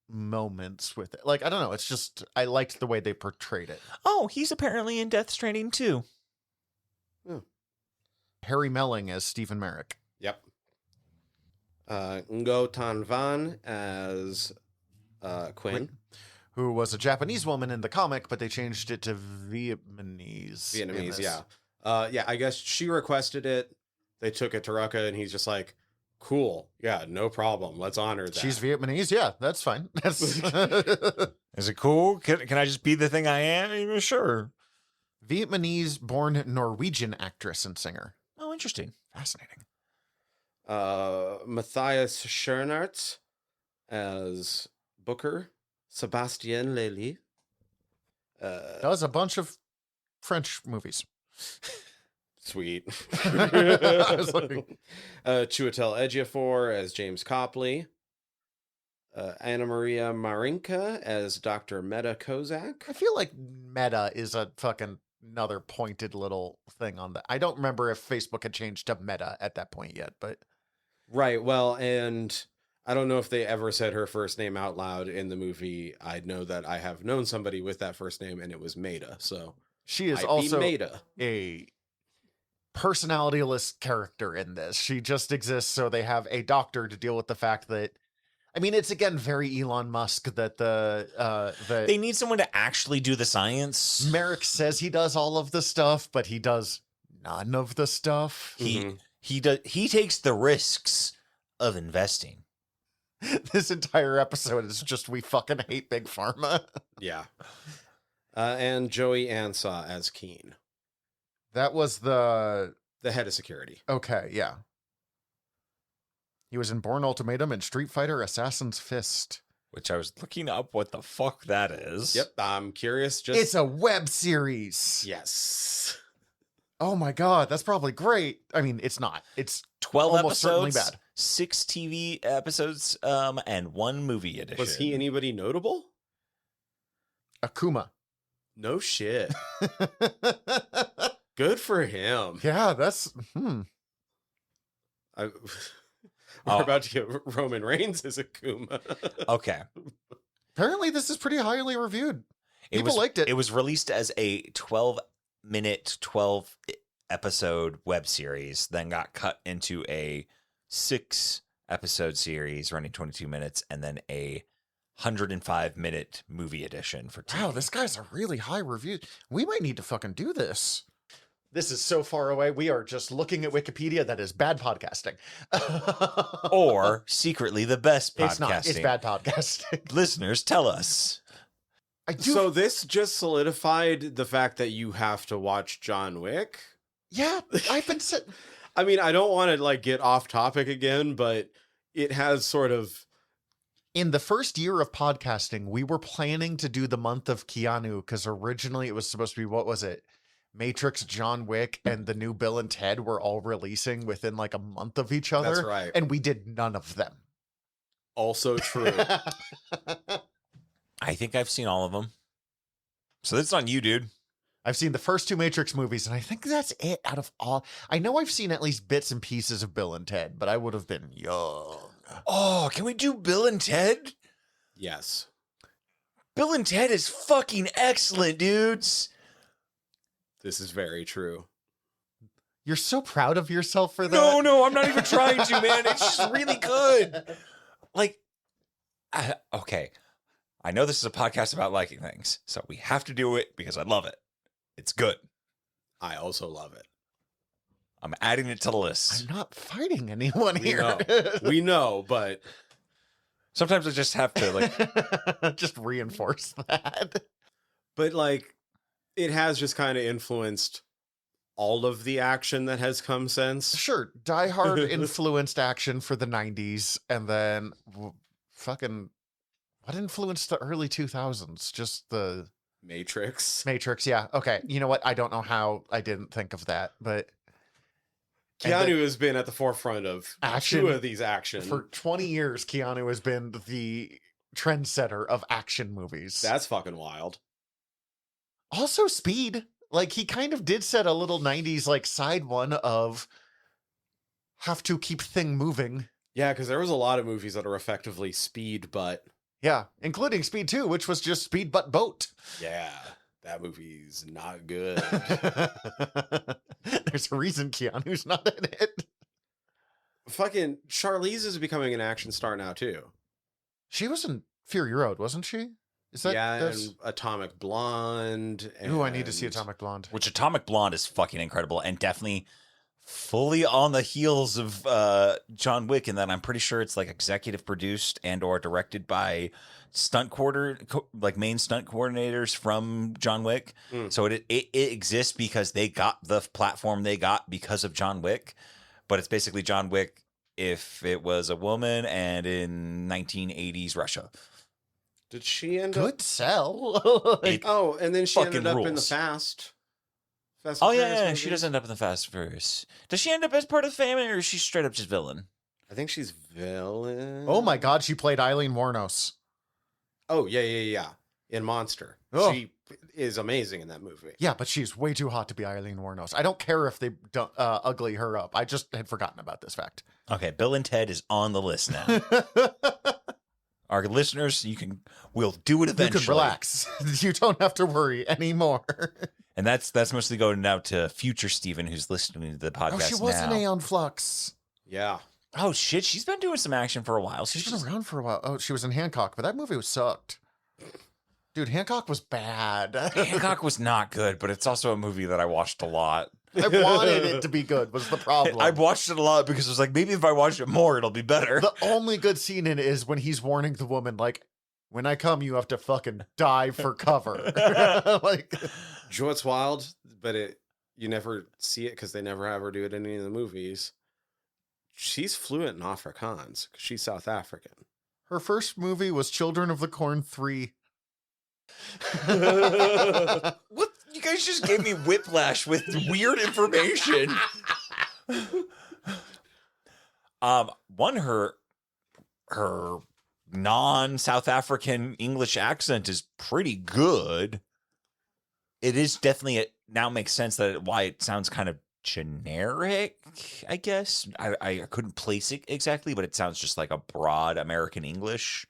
Speaker 2: moments with it. Like, I don't know. It's just, I liked the way they portrayed it.
Speaker 4: Oh, he's apparently in Death Stranding too.
Speaker 3: Oh.
Speaker 2: Harry Melling as Stephen Merrick.
Speaker 3: Yep. Ngo Tan Van as Quinn.
Speaker 2: Who was a Japanese woman in the comic, but they changed it to Vietnamese.
Speaker 3: Yeah. I guess she requested it. They took it to Rucka, and he's just like, cool. Yeah, no problem. Let's honor that.
Speaker 2: She's Vietnamese. Yeah, that's fine.
Speaker 4: Is it cool? Can I just be the thing I am? Sure.
Speaker 2: Vietnamese-born Norwegian actress and singer.
Speaker 4: Oh, interesting.
Speaker 2: Fascinating.
Speaker 3: Matthias Schoenaerts as Booker. Sebastien Lely.
Speaker 2: Does a bunch of French movies.
Speaker 3: Sweet.
Speaker 2: Like...
Speaker 3: Chiwetel Ejiofor as James Copley. Anna Maria Marinka as Dr. Meta Kozak.
Speaker 2: I feel like Meta is a fucking another pointed little thing on that. I don't remember if Facebook had changed to Meta at that point yet, but...
Speaker 3: Right, well, and I don't know if they ever said her first name out loud in the movie. I know that I have known somebody with that first name, and it was Meta, so...
Speaker 2: She is also a personality-less character in this. She just exists so they have a doctor to deal with the fact that, I mean, it's again very Elon Musk that
Speaker 4: they need someone to actually do the science.
Speaker 2: Merrick says he does all of the stuff, but he does none of the stuff.
Speaker 4: He takes the risks of investing.
Speaker 2: This entire episode is just we fucking hate Big Pharma.
Speaker 3: Yeah. And Joey Ansah as Keen.
Speaker 2: That was the
Speaker 3: head of security.
Speaker 2: Okay, yeah. He was in Bourne Ultimatum and Street Fighter Assassin's Fist.
Speaker 4: Which I was looking up what the fuck that is.
Speaker 3: Yep, I'm curious.
Speaker 2: It's a web series.
Speaker 3: Yes.
Speaker 2: Oh my god, that's probably great. I mean, it's not. It's
Speaker 4: 12
Speaker 2: almost certainly
Speaker 4: episodes,
Speaker 2: bad.
Speaker 4: 6 TV episodes, and 1 movie edition.
Speaker 3: Was he anybody notable?
Speaker 2: Akuma.
Speaker 3: No shit. Good for him.
Speaker 2: Yeah, that's...
Speaker 3: We're about to get Roman Reigns as Akuma.
Speaker 4: Okay.
Speaker 2: Apparently this is pretty highly reviewed. People liked it.
Speaker 4: It was released as a 12-minute, 12-episode web series, then got cut into a 6-episode series running 22 minutes, and then a 105-minute movie edition for TV.
Speaker 2: Wow, this guy's a really high review. We might need to fucking do this. This is so far away. We are just looking at Wikipedia. That is bad podcasting.
Speaker 4: Or secretly the best podcasting.
Speaker 2: It's not. It's bad podcasting.
Speaker 4: Listeners, tell us.
Speaker 3: So this just solidified the fact that you have to watch John Wick?
Speaker 2: Yeah, I've been...
Speaker 3: I mean, I don't want to like get off topic again, but it has sort of
Speaker 2: In the first year of podcasting, we were planning to do the month of Keanu because originally it was supposed to be, what was it? Matrix, John Wick, and the new Bill and Ted were all releasing within like a month of each other.
Speaker 3: That's right.
Speaker 2: And we did none of them.
Speaker 3: Also true.
Speaker 4: I think I've seen all of them. So that's on you, dude.
Speaker 2: I've seen the first 2 Matrix movies, and I think that's it out of all. I know I've seen at least bits and pieces of Bill and Ted, but I would have been young.
Speaker 4: Oh, can we do Bill and Ted?
Speaker 3: Yes.
Speaker 4: Bill and Ted is fucking excellent, dudes.
Speaker 3: This is very true.
Speaker 2: You're so proud of yourself for that.
Speaker 4: No, I'm not even trying to, man. It's just really good. Like, okay. I know this is a podcast about liking things, so we have to do it because I love it. It's good.
Speaker 3: I also love it.
Speaker 4: I'm adding it to the list.
Speaker 2: I'm not fighting anyone here.
Speaker 3: We know, but
Speaker 4: Sometimes I just have to, like,
Speaker 2: just reinforce that.
Speaker 3: but like it has just kind of influenced all of the action that has come since.
Speaker 2: Sure, Die Hard influenced action for the 90s, and then fucking what influenced the early 2000s? Just the
Speaker 3: Matrix.
Speaker 2: Matrix, yeah. Okay, you know what? I don't know how I didn't think of that, but
Speaker 3: Keanu has been at the forefront of
Speaker 2: Action.
Speaker 3: 2 of these action.
Speaker 2: for 20 years, Keanu has been the trendsetter of action movies.
Speaker 3: That's fucking wild.
Speaker 2: Also Speed. Like, he kind of did set a little 90s like side one of have to keep thing moving.
Speaker 3: Yeah, because there was a lot of movies that are effectively speed, but
Speaker 2: Yeah, including Speed 2, which was just Speed but boat.
Speaker 3: yeah, that movie's not good.
Speaker 2: There's a reason Keanu's not in it.
Speaker 3: Fucking Charlize is becoming an action star now too.
Speaker 2: She was in Fury Road, wasn't she? Is that
Speaker 3: And Atomic Blonde.
Speaker 2: Ooh, I need to see
Speaker 3: and-
Speaker 2: Atomic Blonde.
Speaker 4: which Atomic Blonde is fucking incredible and definitely fully on the heels of John Wick in that I'm pretty sure it's like executive produced and or directed by main stunt coordinators from John Wick. So it exists because they got the platform they got because of John Wick, but it's basically John Wick if it was a woman and in 1980s Russia.
Speaker 3: Did she end
Speaker 2: Good
Speaker 3: up?
Speaker 2: sell.
Speaker 4: It-
Speaker 3: Oh, and then she ended
Speaker 4: fucking
Speaker 3: up in the
Speaker 4: rules.
Speaker 3: Fast. Fast
Speaker 4: Oh
Speaker 3: and
Speaker 4: yeah,
Speaker 3: Furious
Speaker 4: she
Speaker 3: movies.
Speaker 4: does end up in the Fast and Furious. Does she end up as part of the family or is she straight up just villain?
Speaker 3: I think she's villain.
Speaker 2: Oh my god, she played Eileen Wuornos.
Speaker 3: Oh yeah. In Monster,
Speaker 2: Oh.
Speaker 3: she is amazing in that movie.
Speaker 2: Yeah, but she's way too hot to be Eileen Wuornos. I don't care if they don't ugly her up. I just had forgotten about this fact.
Speaker 4: Okay, Bill and Ted is on the list now. Our listeners, we'll do it
Speaker 2: You
Speaker 4: eventually.
Speaker 2: can relax. You don't have to worry anymore.
Speaker 4: And that's mostly going now to future Steven who's listening to the podcast
Speaker 2: Oh, she was
Speaker 4: now.
Speaker 2: an Aeon Flux.
Speaker 3: Yeah.
Speaker 4: Oh shit, she's been doing some action for a while.
Speaker 2: She's been around for a while. Oh, she was in Hancock, but that movie was sucked. Dude, Hancock was bad.
Speaker 4: Hancock was not good, but it's also a movie that I watched a lot.
Speaker 2: I wanted it to be good, was the problem.
Speaker 4: I watched it a lot because it was like, maybe if I watch it more, it'll be better.
Speaker 2: The only good scene in it is when he's warning the woman, like, when I come, you have to fucking dive for cover. Like,
Speaker 3: Do you know what's wild? But you never see it because they never have her do it in any of the movies. She's fluent in Afrikaans because she's South African.
Speaker 2: her first movie was Children of the Corn 3.
Speaker 4: What? You guys just gave me whiplash with weird information. Her non-South African English accent is pretty good. It is definitely it now makes sense why it sounds kind of generic, I guess. I couldn't place it exactly, but it sounds just like a broad American English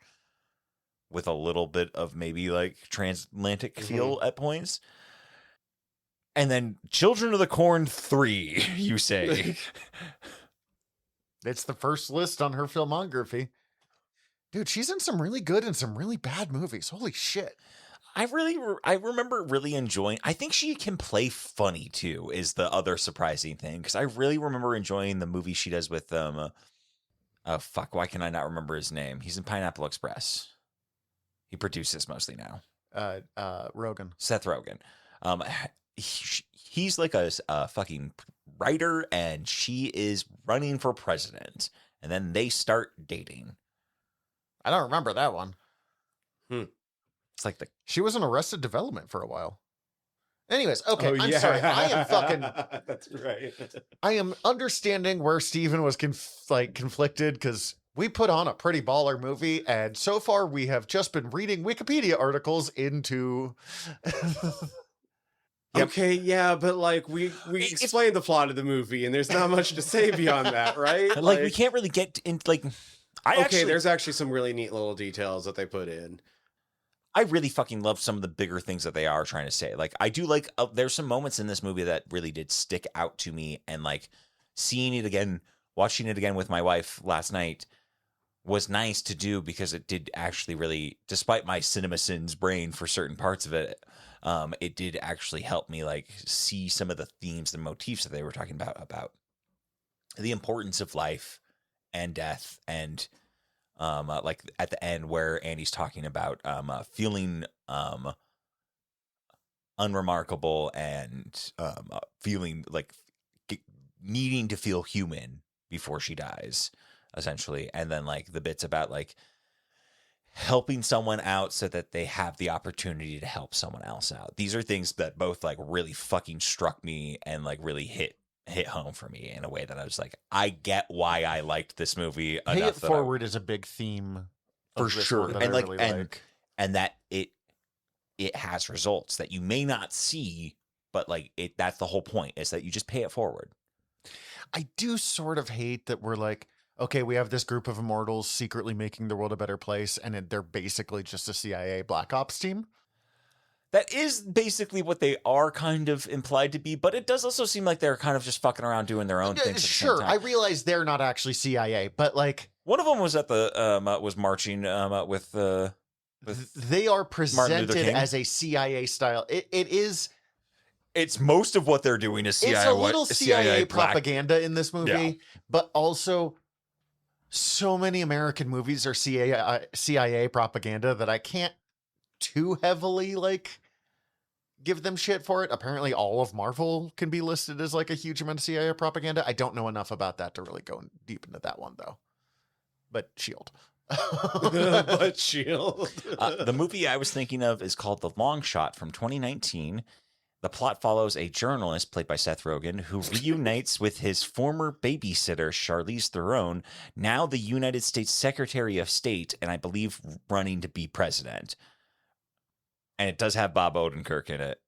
Speaker 4: with a little bit of maybe like transatlantic feel at points. And then Children of the Corn 3, you say.
Speaker 2: It's the first list on her filmography. Dude, she's in some really good and some really bad movies. Holy shit.
Speaker 4: I remember really enjoying. I think she can play funny too. Is the other surprising thing because I really remember enjoying the movie she does with oh fuck, why can I not remember his name? He's in Pineapple Express. He produces mostly now.
Speaker 2: Rogan.
Speaker 4: Seth Rogen. He's like a fucking writer, and she is running for president, and then they start dating.
Speaker 2: I don't remember that one.
Speaker 4: It's like
Speaker 2: She was in Arrested Development for a while. Anyways, okay,
Speaker 3: Oh,
Speaker 2: I'm
Speaker 3: yeah.
Speaker 2: sorry. I am fucking...
Speaker 3: That's right.
Speaker 2: I am understanding where Steven was conflicted, because we put on a pretty baller movie, and so far we have just been reading Wikipedia articles into...
Speaker 4: Yep.
Speaker 3: Okay, yeah, but like we explained the plot of the movie, and there's not much to say beyond that, right?
Speaker 4: like we can't really get into like.
Speaker 3: There's actually some really neat little details that they put in.
Speaker 4: I really fucking love some of the bigger things that they are trying to say. Like, I do like, there's some moments in this movie that really did stick out to me, and like seeing it again, watching it again with my wife last night was nice to do, because it did actually really, despite my CinemaSins brain for certain parts of it, it did actually help me like see some of the themes and motifs that they were talking about the importance of life and death, and like at the end where Andy's talking about feeling unremarkable and feeling like needing to feel human before she dies, essentially. And then like the bits about like helping someone out so that they have the opportunity to help someone else out. These are things that both like really fucking struck me and like really hit home for me in a way that I was like, I get why I liked this movie enough.
Speaker 2: Pay it forward is a big theme
Speaker 4: for
Speaker 2: of this
Speaker 4: sure,
Speaker 2: one that
Speaker 4: and
Speaker 2: I
Speaker 4: like
Speaker 2: really like.
Speaker 4: and that it has results that you may not see, but like that's the whole point, is that you just pay it forward.
Speaker 2: I do sort of hate that we're like, okay, we have this group of immortals secretly making the world a better place, and they're basically just a CIA Black Ops team.
Speaker 4: That is basically what they are kind of implied to be, but it does also seem like they're kind of just fucking around doing their own things.
Speaker 2: Sure, I realize they're not actually CIA, but like
Speaker 4: one of them was at the was marching with
Speaker 2: they are presented as a CIA style. It is.
Speaker 4: It's most of what they're doing is CIA.
Speaker 2: It's a little CIA
Speaker 4: black
Speaker 2: propaganda in this movie, but also so many American movies are CIA propaganda that I can't too heavily like give them shit for it. Apparently all of Marvel can be listed as like a huge amount of CIA propaganda. I don't know enough about that to really go deep into that one though. But S.H.I.E.L.D.
Speaker 3: But S.H.I.E.L.D.
Speaker 4: The movie I was thinking of is called The Long Shot from 2019. The plot follows a journalist, played by Seth Rogen, who reunites with his former babysitter, Charlize Theron, now the United States Secretary of State, and I believe running to be president. And it does have Bob Odenkirk in it.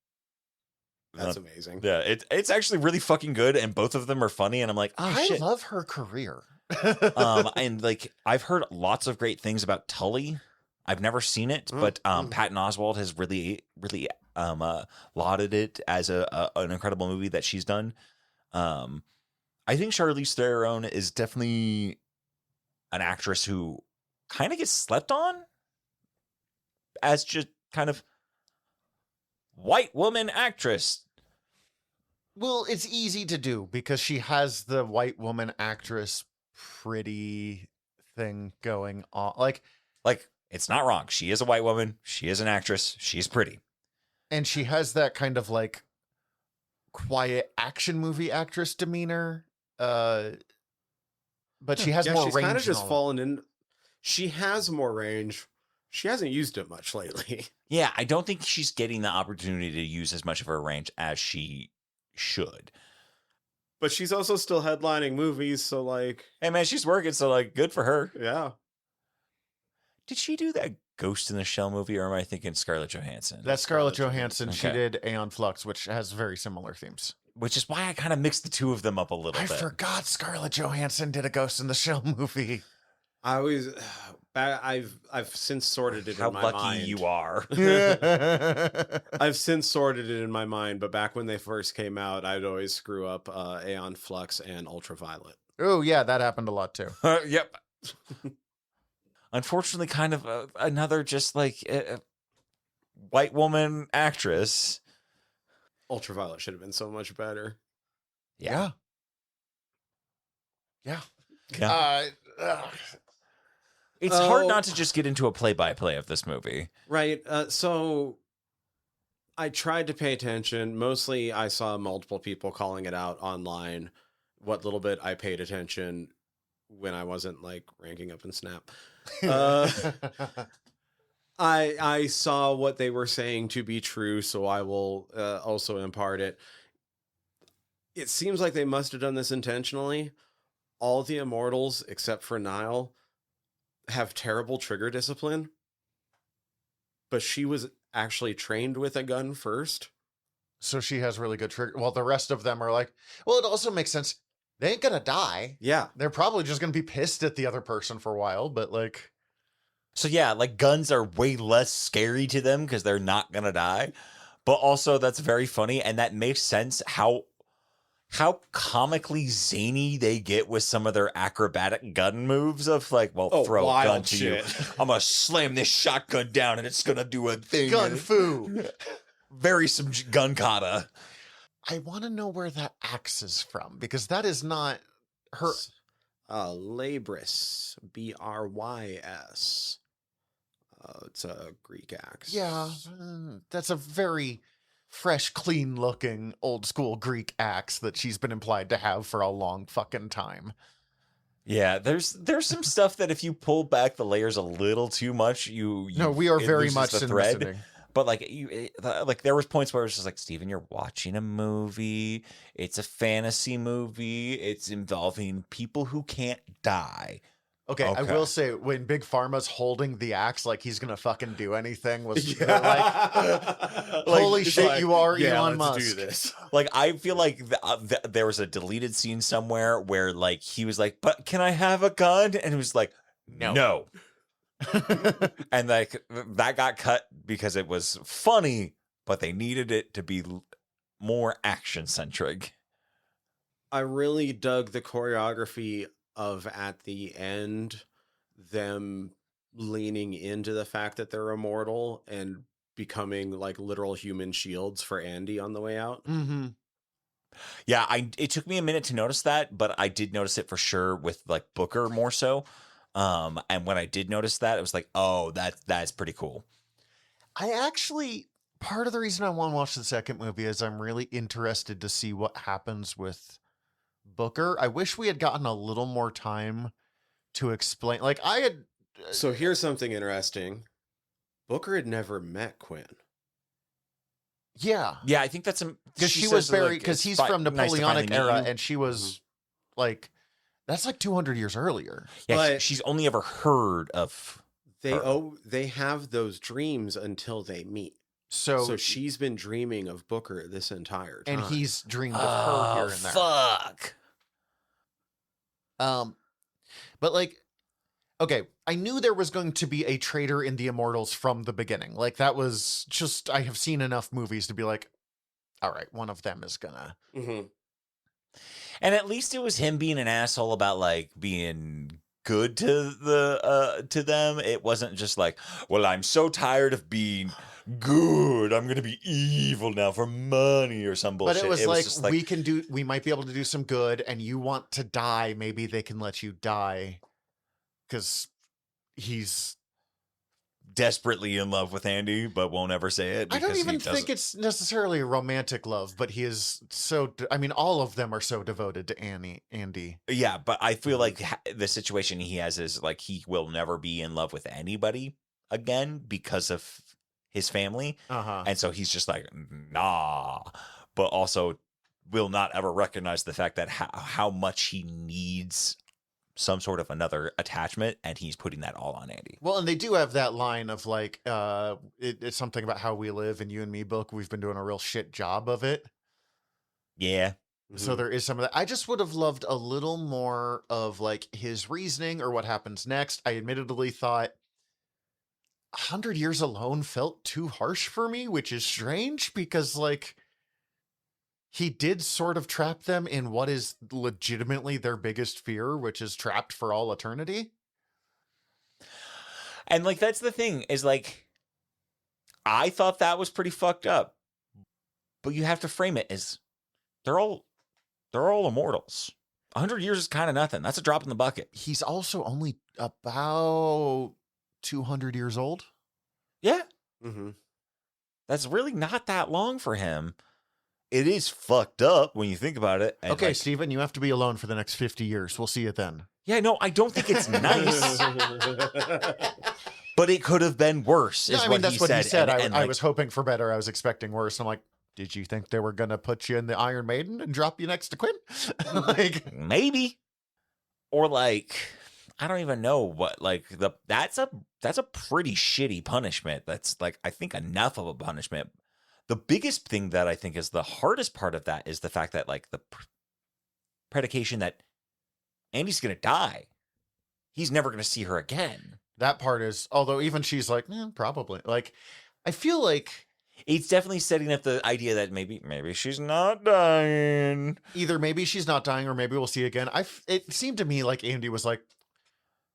Speaker 3: That's amazing.
Speaker 4: Yeah, it's actually really fucking good, and both of them are funny, and I'm like, oh,
Speaker 2: I
Speaker 4: shit.
Speaker 2: love her career.
Speaker 4: And like, I've heard lots of great things about Tully. I've never seen it, but Patton Oswalt has really lauded it as an incredible movie that she's done. I think Charlize Theron is definitely an actress who kind of gets slept on as just kind of white woman actress.
Speaker 2: Well, it's easy to do because she has the white woman actress pretty thing going on. Like
Speaker 4: it's not wrong. She is a white woman. She is an actress. She's pretty.
Speaker 2: And she has that kind of like quiet action movie actress demeanor. But she has more
Speaker 3: she's
Speaker 2: range.
Speaker 3: Kind of just fallen in. She has more range. She hasn't used it much lately.
Speaker 4: Yeah, I don't think she's getting the opportunity to use as much of her range as she should.
Speaker 3: But she's also still headlining movies, so like,
Speaker 4: hey man, she's working, so like, good for her.
Speaker 3: Yeah.
Speaker 4: Did she do that Ghost in the Shell movie, or am I thinking Scarlett Johansson?
Speaker 2: That's Scarlett Johansson.
Speaker 4: Okay.
Speaker 2: She did Aeon Flux, which has very similar themes.
Speaker 4: Which is why I kind of mixed the two of them up a little bit.
Speaker 2: I forgot Scarlett Johansson did a Ghost in the Shell movie.
Speaker 3: I always, I've since sorted it
Speaker 4: How
Speaker 3: in my
Speaker 4: lucky
Speaker 3: mind.
Speaker 4: you are.
Speaker 3: I've since sorted it in my mind, but back when they first came out, I'd always screw up Aeon Flux and Ultraviolet.
Speaker 2: Oh yeah, that happened a lot too.
Speaker 4: Yep. Unfortunately, kind of another just like white woman actress.
Speaker 3: Ultraviolet should have been so much better.
Speaker 2: Yeah.
Speaker 4: It's hard not to just get into a play-by-play of this movie.
Speaker 3: Right. So I tried to pay attention. Mostly I saw multiple people calling it out online. What little bit I paid attention when I wasn't like ranking up in Snap. I saw what they were saying to be true, so I will also impart it. It seems like they must have done this intentionally. All the immortals, except for Nile, have terrible trigger discipline. But she was actually trained with a gun first.
Speaker 2: So she has really good trigger. Well, the rest of them are like, well, it also makes sense. They ain't gonna die.
Speaker 3: Yeah.
Speaker 2: They're probably just gonna be pissed at the other person for a while, but like...
Speaker 4: So yeah, like guns are way less scary to them because they're not gonna die. But also that's very funny, and that makes sense how comically zany they get with some of their acrobatic gun moves of like, well, throw a gun to you. I'm gonna slam this shotgun down and it's gonna do a thing.
Speaker 2: Gun fu.
Speaker 4: Very some gun kata.
Speaker 2: I want to know where that axe is from, because that is not her.
Speaker 3: Labrys, Brys. It's a Greek axe.
Speaker 2: Yeah, that's a very fresh, clean-looking, old-school Greek axe that she's been implied to have for a long fucking time.
Speaker 4: Yeah, there's some stuff that if you pull back the layers a little too much,
Speaker 2: no, we are very much in thread.
Speaker 4: But like like there was points where it was just like, Steven, you're watching a movie. It's a fantasy movie. It's involving people who can't die.
Speaker 2: Okay, I will say, when Big Pharma's holding the axe like he's gonna fucking do anything, was like, holy shit, like, you are Elon Musk.
Speaker 3: Do this.
Speaker 4: Like, I feel like there was a deleted scene somewhere where like he was like, but can I have a gun? And it was like, no. And like that got cut because it was funny, but they needed it to be more action centric.
Speaker 3: I really dug the choreography of, at the end, them leaning into the fact that they're immortal and becoming like literal human shields for Andy on the way out.
Speaker 2: Mm-hmm.
Speaker 4: Yeah, it took me a minute to notice that, but I did notice it for sure with like Booker more so. And when I did notice that, it was like, oh, that's pretty cool.
Speaker 2: Part of the reason I want to watch the second movie is I'm really interested to see what happens with Booker. I wish we had gotten a little more time to explain. Like, I had...
Speaker 3: So here's something interesting. Booker had never met Quinn.
Speaker 2: Yeah.
Speaker 4: Yeah, I think that's...
Speaker 2: Because she was buried... Because he's from Napoleonic era, and she was, like... That's like 200 years earlier.
Speaker 4: Yeah,
Speaker 3: but
Speaker 4: she's only ever heard of
Speaker 3: they have those dreams until they meet. So she's been dreaming of Booker this entire time.
Speaker 2: And he's dreamed of her here and there.
Speaker 4: Fuck.
Speaker 2: But like, okay, I knew there was going to be a traitor in the Immortals from the beginning. Like, that was just, I have seen enough movies to be like, all right, one of them is gonna...
Speaker 3: Mm-hmm.
Speaker 4: And at least it was him being an asshole about like being good to them. It wasn't just like, well, I'm so tired of being good, I'm gonna be evil now for money or some bullshit.
Speaker 2: But it was like, we might be able to do some good, and you want to die, maybe they can let you die because he's
Speaker 4: desperately in love with Andy, but won't ever say it.
Speaker 2: I don't even think it's necessarily a romantic love, but he is so... I mean, all of them are so devoted to Andy.
Speaker 4: Yeah, but I feel like the situation he has is like he will never be in love with anybody again because of his family. And so he's just like, nah. But also will not ever recognize the fact that how much he needs some sort of another attachment, and he's putting that all on Andy.
Speaker 2: Well, and they do have that line of like, it's something about how we live in You and Me book. We've been doing a real shit job of it.
Speaker 4: Yeah.
Speaker 2: So there is some of that. I just would have loved a little more of like his reasoning or what happens next. I admittedly thought 100 Years Alone felt too harsh for me, which is strange because like he did sort of trap them in what is legitimately their biggest fear, which is trapped for all eternity.
Speaker 4: And like, that's the thing is like, I thought that was pretty fucked up, but you have to frame it as they're all immortals. 100 years is kind of nothing. That's a drop in the bucket.
Speaker 2: He's also only about 200 years old.
Speaker 4: Yeah.
Speaker 3: Mm-hmm.
Speaker 4: That's really not that long for him. It is fucked up when you think about it.
Speaker 2: Okay, like, Steven, you have to be alone for the next 50 years. We'll see you then.
Speaker 4: Yeah, no, I don't think it's nice, but it could have been worse.
Speaker 2: No,
Speaker 4: Is
Speaker 2: I mean, that's what he said.
Speaker 4: And,
Speaker 2: I
Speaker 4: like,
Speaker 2: was hoping for better. I was expecting worse. I'm like, did you think they were going to put you in the Iron Maiden and drop you next to Quinn? Like,
Speaker 4: maybe, or like, I don't even know what. Like that's a pretty shitty punishment. That's like, I think, enough of a punishment. The biggest thing that I think is the hardest part of that is the fact that, like, the predication that Andy's going to die. He's never going to see her again.
Speaker 2: that part is, although even she's like, probably. Like, I feel like
Speaker 4: It's definitely setting up the idea that maybe she's not dying.
Speaker 2: either maybe she's not dying or maybe we'll see again. It seemed to me like Andy was like,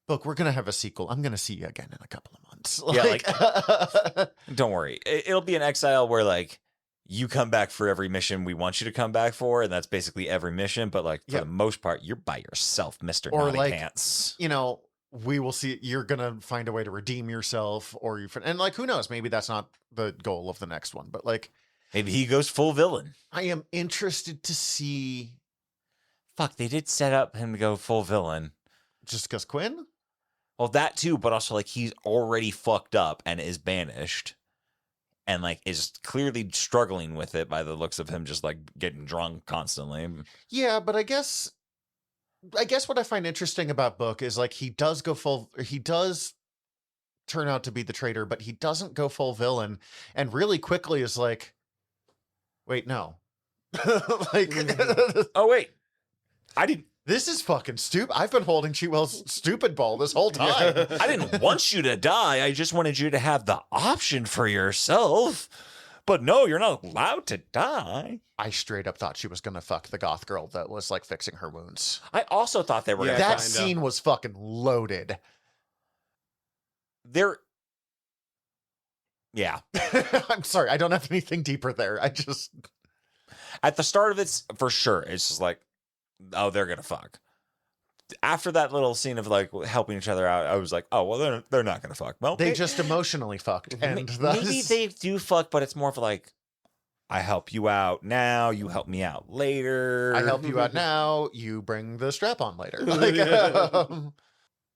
Speaker 2: look, we're going to have a sequel. I'm going to see you again in a couple of months.
Speaker 4: Yeah, don't worry. It'll be an Exile where, like, you come back for every mission we want you to come back for, and that's basically every mission. But, like, for the most part, you're by yourself, Mr.
Speaker 2: Or,
Speaker 4: Naughty
Speaker 2: like,
Speaker 4: Pants.
Speaker 2: We will see. You're going to find a way to redeem yourself, and like, who knows? Maybe that's not the goal of the next one, but like,
Speaker 4: Maybe he goes full villain.
Speaker 2: I am interested to see.
Speaker 4: Fuck, they did set up him to go full villain.
Speaker 2: Just because Quinn?
Speaker 4: Well, that too, but also, like, he's already fucked up and is banished. And, like, is clearly struggling with it by the looks of him, just, like, getting drunk constantly.
Speaker 2: Yeah, but I guess what I find interesting about Book is, like, he does turn out to be the traitor, but he doesn't go full villain, and really quickly is like, wait, no. Like,
Speaker 4: Oh, wait. I didn't
Speaker 2: this is fucking stupid. I've been holding Cheatwell's stupid ball this whole time.
Speaker 4: I didn't want you to die. I just wanted you to have the option for yourself. But no, you're not allowed to die.
Speaker 2: I straight up thought she was gonna fuck the goth girl that was like fixing her wounds.
Speaker 4: I also thought they were
Speaker 3: Yeah,
Speaker 4: gonna
Speaker 2: That
Speaker 4: fuck.
Speaker 2: scene was fucking loaded.
Speaker 4: Yeah.
Speaker 2: I'm sorry, I don't have anything deeper there. I just
Speaker 4: At the start of it, for sure, it's just like, oh, they're gonna fuck. After that little scene of, like, helping each other out, I was like, oh, well, they're not gonna fuck. Well,
Speaker 2: they just emotionally fucked, and
Speaker 4: maybe they do fuck, but it's more of like, I help you out now, you help me out later.
Speaker 2: I help you out now. You bring the strap on later. Like,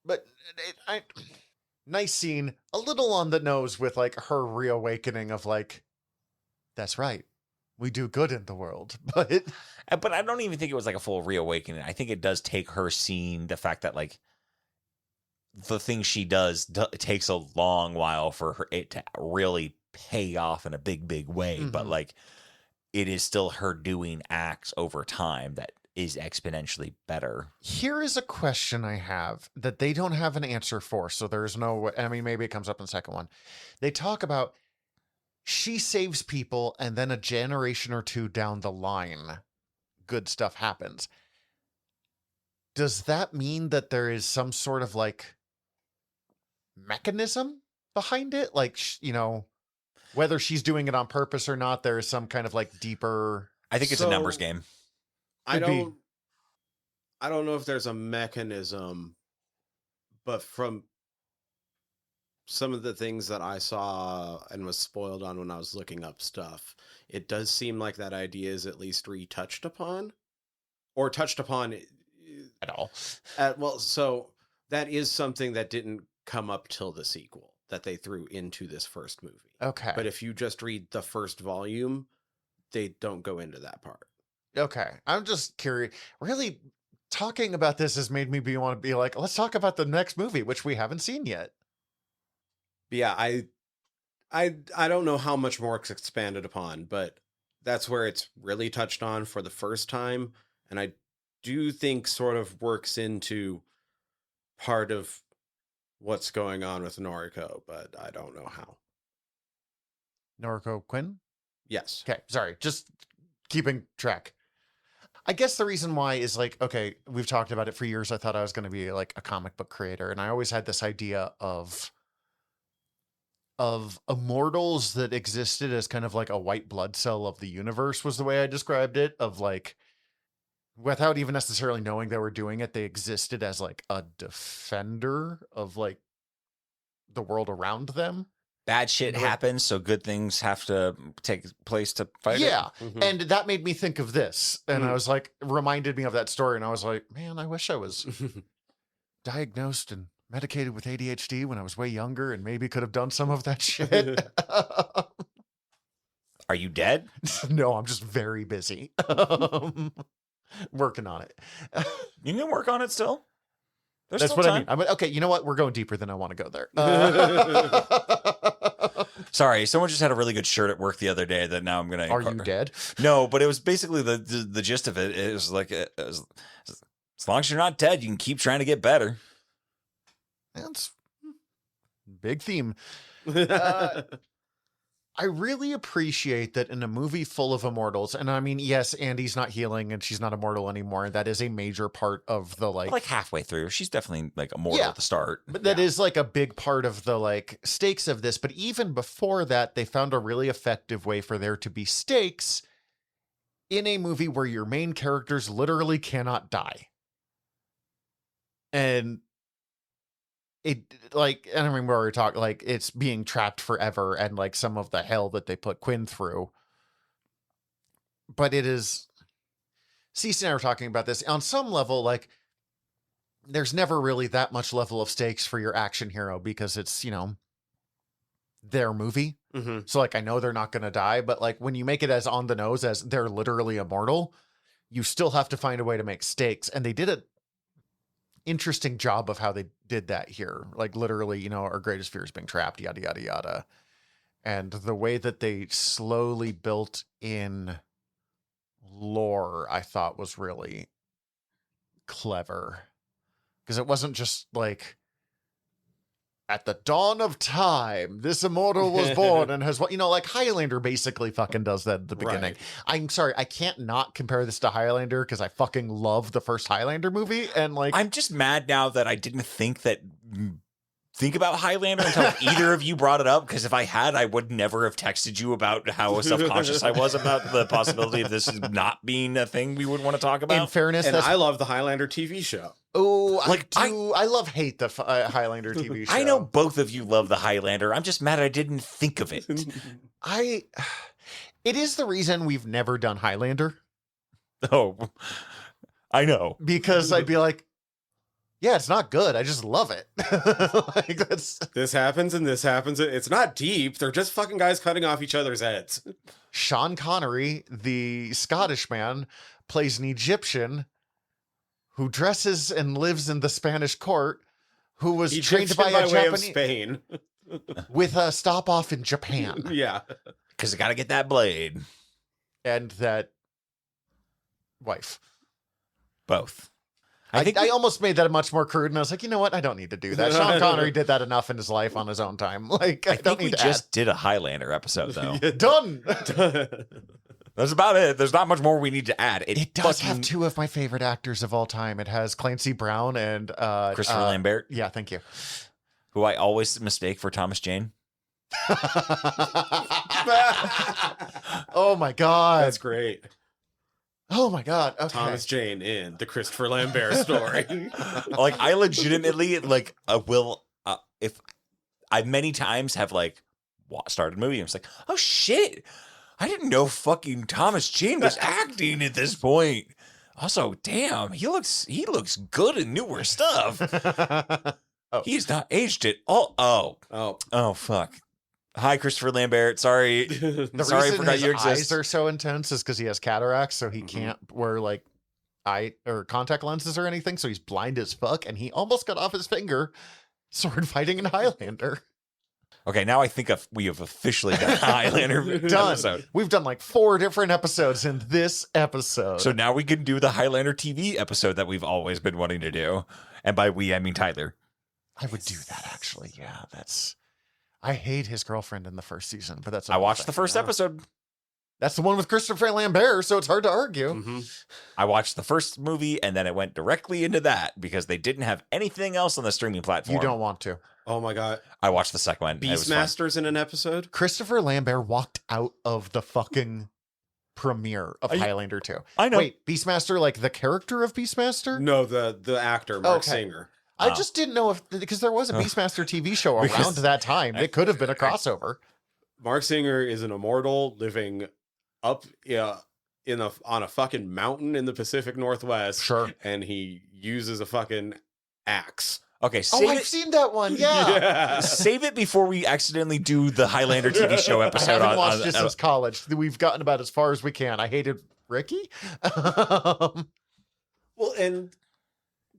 Speaker 2: but nice scene. A little on the nose with, like, her reawakening of, like, that's right. We do good in the world, but
Speaker 4: I don't even think it was like a full reawakening. I think it does take her seeing the fact that, like, the thing she does it takes a long while for it to really pay off in a big way.
Speaker 2: Mm-hmm.
Speaker 4: But, like, it is still her doing acts over time that is exponentially better.
Speaker 2: Here is a question I have that they don't have an answer for. So there's no way. I mean, maybe it comes up in the second one. They talk about she saves people, and then a generation or two down the line, good stuff happens. Does that mean that there is some sort of, like, mechanism behind it? Like, whether she's doing it on purpose or not, there is some kind of, like, deeper.
Speaker 4: I think it's a numbers game.
Speaker 3: I
Speaker 2: Could be.
Speaker 3: don't know if there's a mechanism, but from some of the things that I saw and was spoiled on when I was looking up stuff, it does seem like that idea is at least retouched upon, or touched upon
Speaker 2: At all.
Speaker 3: well, so that is something that didn't come up till the sequel that they threw into this first movie.
Speaker 2: Okay.
Speaker 3: But if you just read the first volume, they don't go into that part.
Speaker 2: Okay. I'm just curious. Really, talking about this has made me want to be like, let's talk about the next movie, which we haven't seen yet.
Speaker 3: But yeah, I don't know how much more it's expanded upon, but that's where it's really touched on for the first time, and I do think sort of works into part of what's going on with Noriko, but I don't know how.
Speaker 2: Noriko Quinn?
Speaker 3: Yes.
Speaker 2: Okay, sorry. Just keeping track. I guess the reason why is, like, okay, we've talked about it for years. I thought I was going to be, like, a comic book creator, and I always had this idea of immortals that existed as kind of like a white blood cell of the universe, was the way I described it, of, like, without even necessarily knowing they were doing it, they existed as, like, a defender of, like, the world around them.
Speaker 4: Bad shit happens, so good things have to take place to fight it.
Speaker 2: Yeah.
Speaker 3: Mhm.
Speaker 2: And that made me think of this. And I was like, reminded me of that story. And I was like, man, I wish I was diagnosed and medicated with ADHD when I was way younger and maybe could have done some of that shit.
Speaker 4: Are you dead?
Speaker 2: No, I'm just very busy. Working on it.
Speaker 4: You can work on it still. There's
Speaker 2: That's
Speaker 4: still
Speaker 2: what
Speaker 4: time.
Speaker 2: I mean. Okay, you know what? We're going deeper than I want to go there.
Speaker 4: Sorry, someone just had a really good shirt at work the other day that now I'm gonna.
Speaker 2: Are you dead?
Speaker 4: No, but it was basically the gist of it. It was like as long as you're not dead, you can keep trying to get better.
Speaker 2: That's big theme. I really appreciate that in a movie full of immortals, and I mean, yes, Andy's not healing and she's not immortal anymore. That is a major part of the
Speaker 4: like halfway through. She's definitely like immortal at the start.
Speaker 2: But that is like a big part of the like stakes of this. But even before that, they found a really effective way for there to be stakes in a movie where your main characters literally cannot die. And it like, and I mean, we already talked, like it's being trapped forever and like some of the hell that they put Quinn through. But it is, Cece and I were talking about this on some level, like there's never really that much level of stakes for your action hero because it's, you know, their movie.
Speaker 3: Mm-hmm.
Speaker 2: So like, I know they're not going to die, but like when you make it as on the nose as they're literally immortal, you still have to find a way to make stakes. And they did an interesting job of how they did that here. Like literally, you know, our greatest fear is being trapped, yada, yada, yada. And the way that they slowly built in lore, I thought was really clever. Because it wasn't just like, at the dawn of time, this immortal was born and has what, you know, like Highlander basically fucking does that at the beginning.
Speaker 3: Right.
Speaker 2: I'm sorry, I can't not compare this to Highlander because I fucking love the first Highlander movie. And like,
Speaker 4: I'm just mad now that I didn't think about Highlander until either of you brought it up, because if I had, I would never have texted you about how self-conscious I was about the possibility of this not being a thing we would want to talk about.
Speaker 2: in fairness,
Speaker 3: And
Speaker 2: that's,
Speaker 3: I love the Highlander TV show.
Speaker 2: oh,
Speaker 4: like,
Speaker 2: I love hate the Highlander TV show.
Speaker 4: I know both of you love the Highlander. I'm just mad I didn't think of it.
Speaker 2: It is the reason we've never done Highlander,
Speaker 4: Oh, I know.
Speaker 2: because I'd be like, yeah, it's not good. I just love it. Like that's
Speaker 3: This happens and this happens. It's not deep. They're just fucking guys cutting off each other's heads.
Speaker 2: Sean Connery, the Scottish man, plays an Egyptian who dresses and lives in the Spanish court, who was trained by a
Speaker 3: way of
Speaker 2: Japanese
Speaker 3: Spain.
Speaker 2: with a stop off in Japan,
Speaker 3: Yeah.
Speaker 4: Because I got to get that blade.
Speaker 2: and that wife.
Speaker 4: Both.
Speaker 2: I almost made that much more crude, and I was like, you know what? I don't need to do that. Sean Connery did that enough in his life on his own time. Like, I don't
Speaker 4: think we
Speaker 2: need to
Speaker 4: just did a Highlander episode, though.
Speaker 2: add. Done.
Speaker 4: That's about it. There's not much more we need to add.
Speaker 2: It does have two of my favorite actors of all time. It has Clancy Brown and
Speaker 4: Christopher Lambert,
Speaker 2: Yeah, thank you.
Speaker 4: who I always mistake for Thomas Jane.
Speaker 2: Oh my god.
Speaker 3: That's great.
Speaker 2: Oh my god. Okay.
Speaker 3: Thomas Jane in the Christopher Lambert story.
Speaker 4: Like, I legitimately if I many times have like started a movie and it's like, oh shit, I didn't know fucking Thomas Jane was acting at this point. Also, damn, he looks good in newer stuff. He's not aged at all. Oh fuck. Hi, Christopher Lambert. Sorry.
Speaker 2: The
Speaker 4: Sorry, I
Speaker 2: reason
Speaker 4: forgot
Speaker 2: his
Speaker 4: you
Speaker 2: eyes
Speaker 4: exist.
Speaker 2: are so intense is because he has cataracts, so he can't wear like eye or contact lenses or anything, so he's blind as fuck, and he almost cut off his finger sword fighting in Highlander.
Speaker 4: Okay, now I think we have officially done Highlander
Speaker 2: Done.
Speaker 4: episode.
Speaker 2: We've done like 4 different episodes in this episode.
Speaker 4: So now we can do the Highlander TV episode that we've always been wanting to do. And by we, I mean Tyler.
Speaker 2: I would do that actually. Yeah, I hate his girlfriend in the first season, but that's
Speaker 4: I watched the first episode.
Speaker 2: That's the one with Christopher Lambert, so it's hard to argue.
Speaker 3: Mm-hmm.
Speaker 4: I watched the first movie and then it went directly into that because they didn't have anything else on the streaming platform.
Speaker 2: You don't want to.
Speaker 3: Oh my god.
Speaker 4: I watched the second one. It was fun.
Speaker 3: Beastmaster's in an episode?
Speaker 2: Christopher Lambert walked out of the fucking premiere of
Speaker 4: Are you-
Speaker 2: Highlander 2.
Speaker 4: I know.
Speaker 2: Wait, Beastmaster, like the character of Beastmaster?
Speaker 3: No, the actor, Mark
Speaker 2: Okay.
Speaker 3: Singer.
Speaker 2: I
Speaker 4: Oh.
Speaker 2: just didn't know if, because there was a Beastmaster TV show around
Speaker 4: Because-
Speaker 2: that time. It could have been a crossover.
Speaker 3: Mark Singer is an immortal living up on a fucking mountain in the Pacific Northwest.
Speaker 2: Sure.
Speaker 3: And he uses a fucking Axe.
Speaker 4: Okay,
Speaker 2: Oh,
Speaker 4: save
Speaker 2: I've
Speaker 4: it.
Speaker 2: seen that one. Yeah.
Speaker 4: Save it before we accidentally do the Highlander TV show
Speaker 2: I
Speaker 4: episode.
Speaker 2: haven't watched it since college. We've gotten about as far as we can. I hated Ricky.
Speaker 3: Well,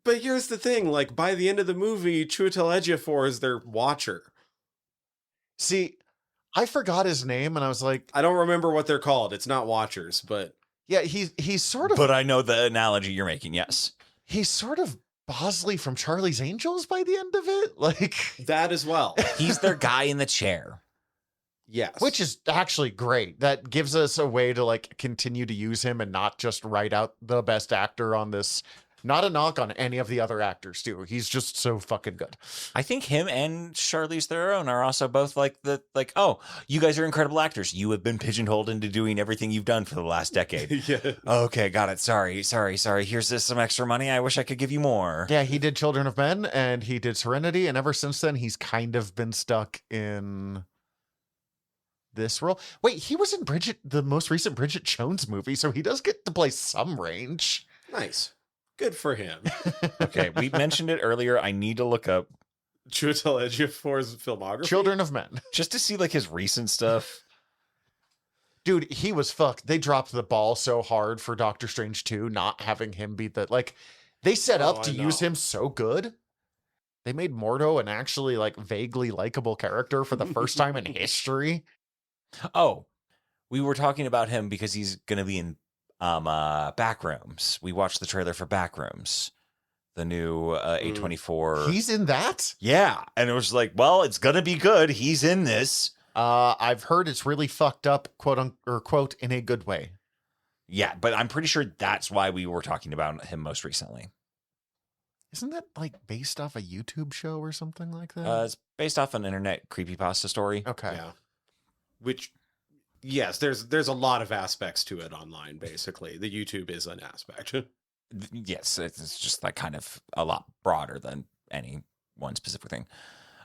Speaker 3: but here's the thing, like, by the end of the movie, Chiwetel Ejiofor is their watcher.
Speaker 2: See, I forgot his name, and I was like,
Speaker 3: I don't remember what they're called. It's not watchers, but
Speaker 2: yeah, he's sort of
Speaker 4: But I know the analogy you're making. Yes.
Speaker 2: he's sort of Bosley from Charlie's Angels by the end of it. Like,
Speaker 3: that as well.
Speaker 4: He's their guy in the chair.
Speaker 3: Yes.
Speaker 2: which is actually great. That gives us a way to like continue to use him and not just write out the best actor on this. Not a knock on any of the other actors too. He's just so fucking good.
Speaker 4: I think him and Charlize Theron are also both oh, you guys are incredible actors. You have been pigeonholed into doing everything you've done for the last decade.
Speaker 3: yeah.
Speaker 4: Okay, got it. Sorry. Here's some extra money. I wish I could give you more.
Speaker 2: Yeah, he did Children of Men and he did Serenity, and ever since then he's kind of been stuck in this role. Wait, he was in the most recent Bridget Jones movie, so he does get to play some range.
Speaker 3: Nice. Good for him.
Speaker 4: Okay, we mentioned it earlier. I need to look up
Speaker 3: Chiwetel Ejiofor's filmography.
Speaker 2: Children of Men.
Speaker 4: just to see like his recent stuff.
Speaker 2: Dude, he was fucked. They dropped the ball so hard for Doctor Strange 2, not having him be the, like, they set up to use him so good. They made Mordo an actually, like, vaguely likable character for the first time in history.
Speaker 4: Oh, we were talking about him because he's going to be in Backrooms. We watched the trailer for Backrooms, the new A24.
Speaker 2: He's in that?
Speaker 4: Yeah, and it was like, well, it's going to be good. He's in this.
Speaker 2: I've heard it's really fucked up, quote, in a good way.
Speaker 4: Yeah, but I'm pretty sure that's why we were talking about him most recently.
Speaker 2: Isn't that, like, based off a YouTube show or something like that?
Speaker 4: It's based off an internet creepypasta story.
Speaker 2: Okay.
Speaker 3: Yeah. Which, yes, there's a lot of aspects to it online, basically. The YouTube is an aspect.
Speaker 4: Yes, it's just like kind of a lot broader than any one specific thing.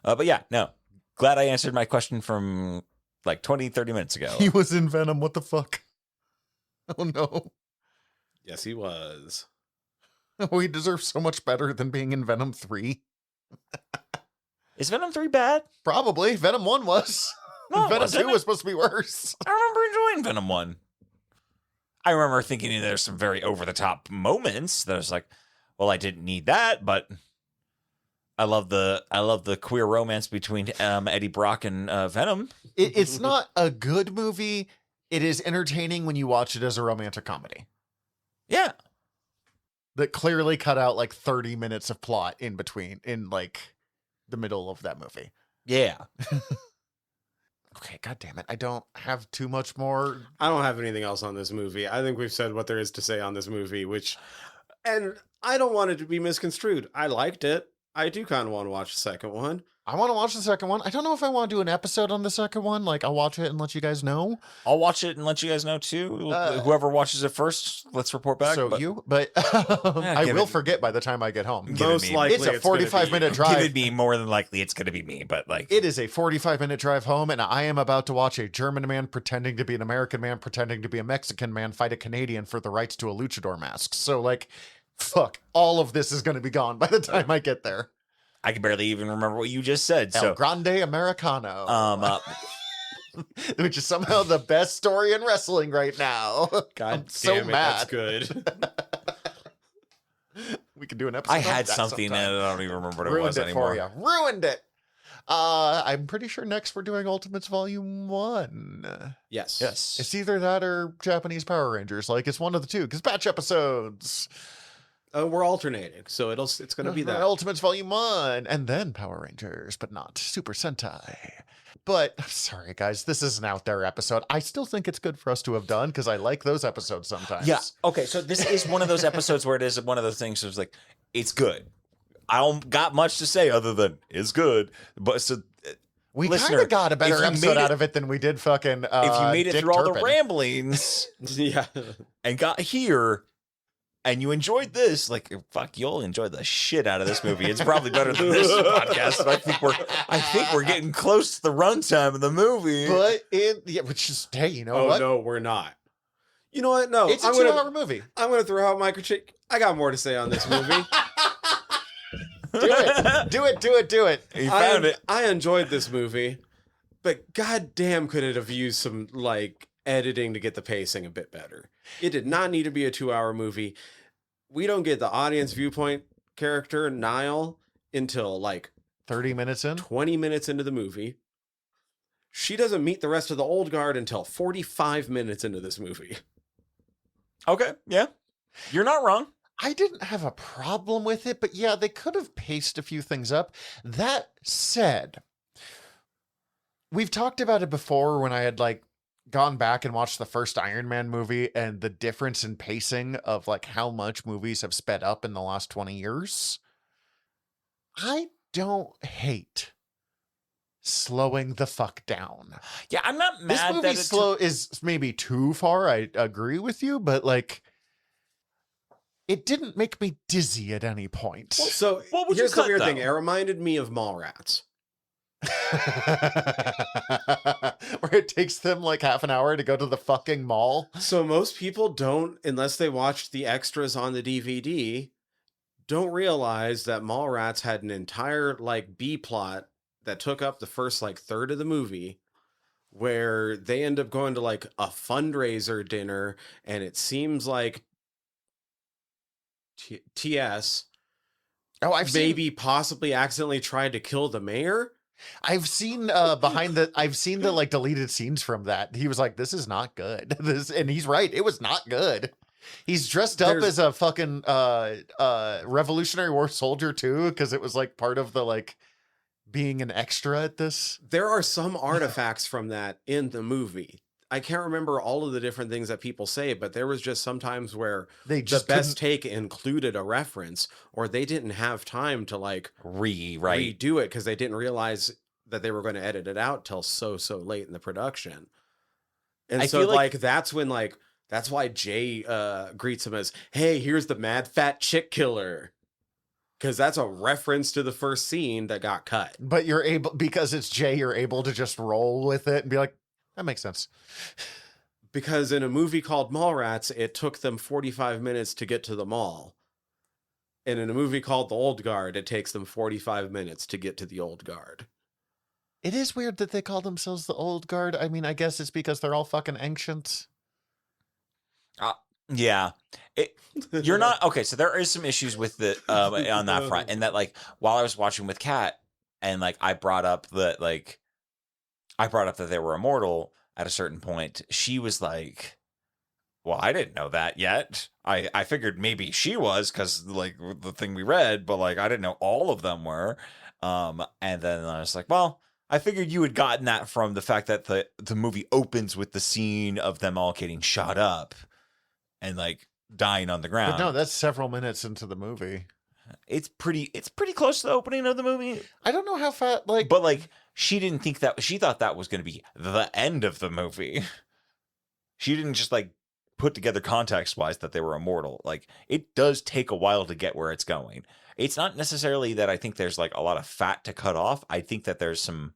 Speaker 4: But yeah, no. Glad I answered my question from like 20, 30 minutes ago.
Speaker 2: He was in Venom. What the fuck? Oh, no.
Speaker 3: Yes, he was.
Speaker 2: Oh, he deserves so much better than being in Venom 3.
Speaker 4: Is Venom 3 bad?
Speaker 2: Probably. Venom 1 was.
Speaker 4: No, it
Speaker 2: Venom
Speaker 4: wasn't.
Speaker 2: 2 was supposed to be worse.
Speaker 4: I remember enjoying Venom 1. I remember thinking there's some very over-the-top moments that I was like, well, I didn't need that, but I love the queer romance between Eddie Brock and Venom.
Speaker 2: It's not a good movie. It is entertaining when you watch it as a romantic comedy.
Speaker 4: Yeah.
Speaker 2: That clearly cut out like 30 minutes of plot in between, in like the middle of that movie.
Speaker 4: Yeah.
Speaker 2: Okay, god damn it. I don't have too much more.
Speaker 3: I don't have anything else on this movie. I think we've said what there is to say on this movie, and I don't want it to be misconstrued. I liked it. I do kind of want to watch the second one.
Speaker 2: I want to watch the second one. I don't know if I want to do an episode on the second one. Like, I'll watch it and let you guys know.
Speaker 4: I'll watch it and let you guys know too. Whoever watches it first, let's report back.
Speaker 2: I will forget by the time I get home.
Speaker 3: Most likely
Speaker 2: It's a 45-minute drive.
Speaker 4: Give it me, more than likely it's going to be me, but like
Speaker 2: It is a 45-minute drive home, and I am about to watch a German man pretending to be an American man, pretending to be a Mexican man, fight a Canadian for the rights to a luchador mask. So, like, fuck, all of this is going to be gone by the time I get there.
Speaker 4: I can barely even remember what you just said.
Speaker 2: El
Speaker 4: So,
Speaker 2: Grande Americano. Which is somehow the best story in wrestling right now.
Speaker 3: God
Speaker 2: I'm so
Speaker 3: damn it,
Speaker 2: mad.
Speaker 3: that's good.
Speaker 2: We could do an episode.
Speaker 4: I
Speaker 2: on
Speaker 4: had
Speaker 2: that
Speaker 4: something and
Speaker 2: sometime.
Speaker 4: I don't even remember what it
Speaker 2: Ruined
Speaker 4: was
Speaker 2: it
Speaker 4: anymore.
Speaker 2: for you. Ruined it. I'm pretty sure next we're doing Ultimates Volume 1.
Speaker 3: Yes.
Speaker 2: It's either that or Japanese Power Rangers. Like, it's one of the two, because batch episodes.
Speaker 3: We're alternating, so it's going to be that.
Speaker 2: Ultimates Volume 1, and then Power Rangers, but not Super Sentai. But, I'm sorry, guys, this is an out there episode. I still think it's good for us to have done, because I like those episodes sometimes.
Speaker 4: Yeah. Okay. So this is one of those episodes where it is one of those things that's like, it's good. I don't got much to say other than it's good. But so
Speaker 2: We kind
Speaker 4: listener,
Speaker 2: of got a better
Speaker 4: if you
Speaker 2: episode
Speaker 4: made
Speaker 2: out of it than we did fucking
Speaker 4: if you made it
Speaker 2: Dick
Speaker 4: through all the
Speaker 2: Turpin.
Speaker 4: ramblings
Speaker 3: Yeah.
Speaker 4: and got here and you enjoyed this, like fuck, you'll enjoy the shit out of this movie. It's probably better than this podcast. I think we're getting close to the runtime of the movie.
Speaker 2: But which is, hey, you know
Speaker 3: Oh,
Speaker 2: what?
Speaker 3: no, we're not. You know what? No.
Speaker 2: It's a 2-hour movie.
Speaker 3: I'm going to throw out my critique. I got more to say on this movie.
Speaker 2: Do it.
Speaker 4: You found it.
Speaker 3: I enjoyed this movie, but goddamn, could it have used some like editing to get the pacing a bit better? It did not need to be a 2-hour movie. We don't get the audience viewpoint character Niall until like
Speaker 2: 30 minutes in?
Speaker 3: 20 minutes into the movie. She doesn't meet the rest of the old guard until 45 minutes into this movie.
Speaker 4: Okay, yeah. You're not wrong.
Speaker 2: I didn't have a problem with it, but yeah, they could have paced a few things up. That said, we've talked about it before when I had like gone back and watched the first Iron Man movie and the difference in pacing of like how much movies have sped up in the last 20 years. I don't hate slowing the fuck down.
Speaker 4: Yeah, I'm not mad
Speaker 2: This movie
Speaker 4: that
Speaker 2: is maybe too far. I agree with you, but like it didn't make me dizzy at any point.
Speaker 3: Well, so
Speaker 4: What would you
Speaker 3: here's the
Speaker 4: cut,
Speaker 3: weird thing.
Speaker 4: though?
Speaker 3: It reminded me of Mallrats.
Speaker 2: Where it takes them like half an hour to go to the fucking mall.
Speaker 3: So most people don't, unless they watched the extras on the DVD, don't realize that Mallrats had an entire like B plot that took up the first like third of the movie, where they end up going to like a fundraiser dinner, and it seems like TS
Speaker 2: Oh,
Speaker 3: maybe possibly accidentally tried to kill the mayor.
Speaker 2: I've seen the like deleted scenes from that. He was like, "This is not good." And he's right. It was not good. He's dressed up as a fucking Revolutionary War soldier too, because it was like part of the like being an extra at this.
Speaker 3: There are some artifacts from that in the movie. I can't remember all of the different things that people say, but there was just sometimes where
Speaker 2: They just
Speaker 3: the best take included a reference, or they didn't have time to like
Speaker 4: rewrite.
Speaker 3: redo it because they didn't realize that they were going to edit it out till so late in the production. And
Speaker 4: I
Speaker 3: so
Speaker 4: feel
Speaker 3: like that's when like that's why Jay greets him as, "Hey, here's the mad fat chick killer." Because that's a reference to the first scene that got cut.
Speaker 2: But you're able, because it's Jay, you're able to just roll with it and be like, that makes sense.
Speaker 3: Because in a movie called Mallrats, it took them 45 minutes to get to the mall. And in a movie called The Old Guard, it takes them 45 minutes to get to the Old Guard.
Speaker 2: It is weird that they call themselves the Old Guard. I mean, I guess it's because they're all fucking ancient.
Speaker 4: Yeah. You're not okay. So there is some issues with the on that front, and that like while I was watching with Kat, and like I brought up that they were immortal at a certain point. She was like, "Well, I didn't know that yet. I figured maybe she was because like the thing we read, but like I didn't know all of them were." And then I was like, "Well, I figured you had gotten that from the fact that the movie opens with the scene of them all getting shot up and like dying on the ground."
Speaker 2: But no, that's several minutes into the movie.
Speaker 4: It's pretty close to the opening of the movie.
Speaker 2: I don't know how fat, like,
Speaker 4: But like she didn't think that, she thought that was going to be the end of the movie. She didn't just like put together context wise that they were immortal. Like it does take a while to get where it's going. It's not necessarily that I think there's like a lot of fat to cut off. I think that there's some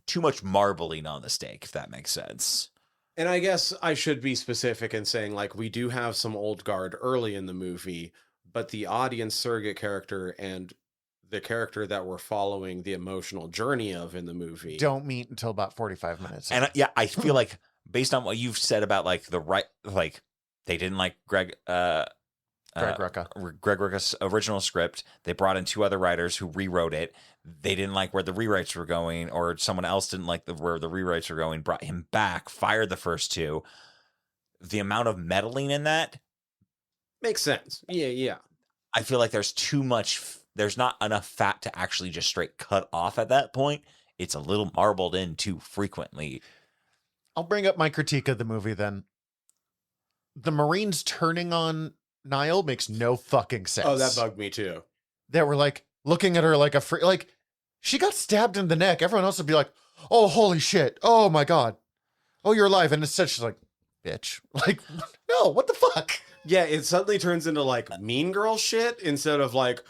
Speaker 4: too much marbling on the steak, if that makes sense.
Speaker 3: And I guess I should be specific in saying, like, we do have some Old Guard early in the movie, but the audience surrogate character and the character that we're following the emotional journey of in the movie
Speaker 2: don't meet until about 45 minutes.
Speaker 4: And yeah, I feel like based on what you've said about like like they didn't like Greg Rucka's original script. They brought in 2 other writers who rewrote it. They didn't like where the rewrites were going, or someone else didn't like where the rewrites were going, brought him back, fired the first 2. The amount of meddling in that
Speaker 3: makes sense. Yeah.
Speaker 4: I feel like there's there's not enough fat to actually just straight cut off at that point. It's a little marbled in too frequently.
Speaker 2: I'll bring up my critique of the movie then. The Marines turning on Niall makes no fucking sense.
Speaker 3: Oh, that bugged me too.
Speaker 2: They were like looking at her like a like she got stabbed in the neck. Everyone else would be like, "Oh, holy shit. Oh my God. Oh, you're alive." And instead she's like, "Bitch." Like, no, what the fuck?
Speaker 3: Yeah, it suddenly turns into like Mean Girl shit instead of like,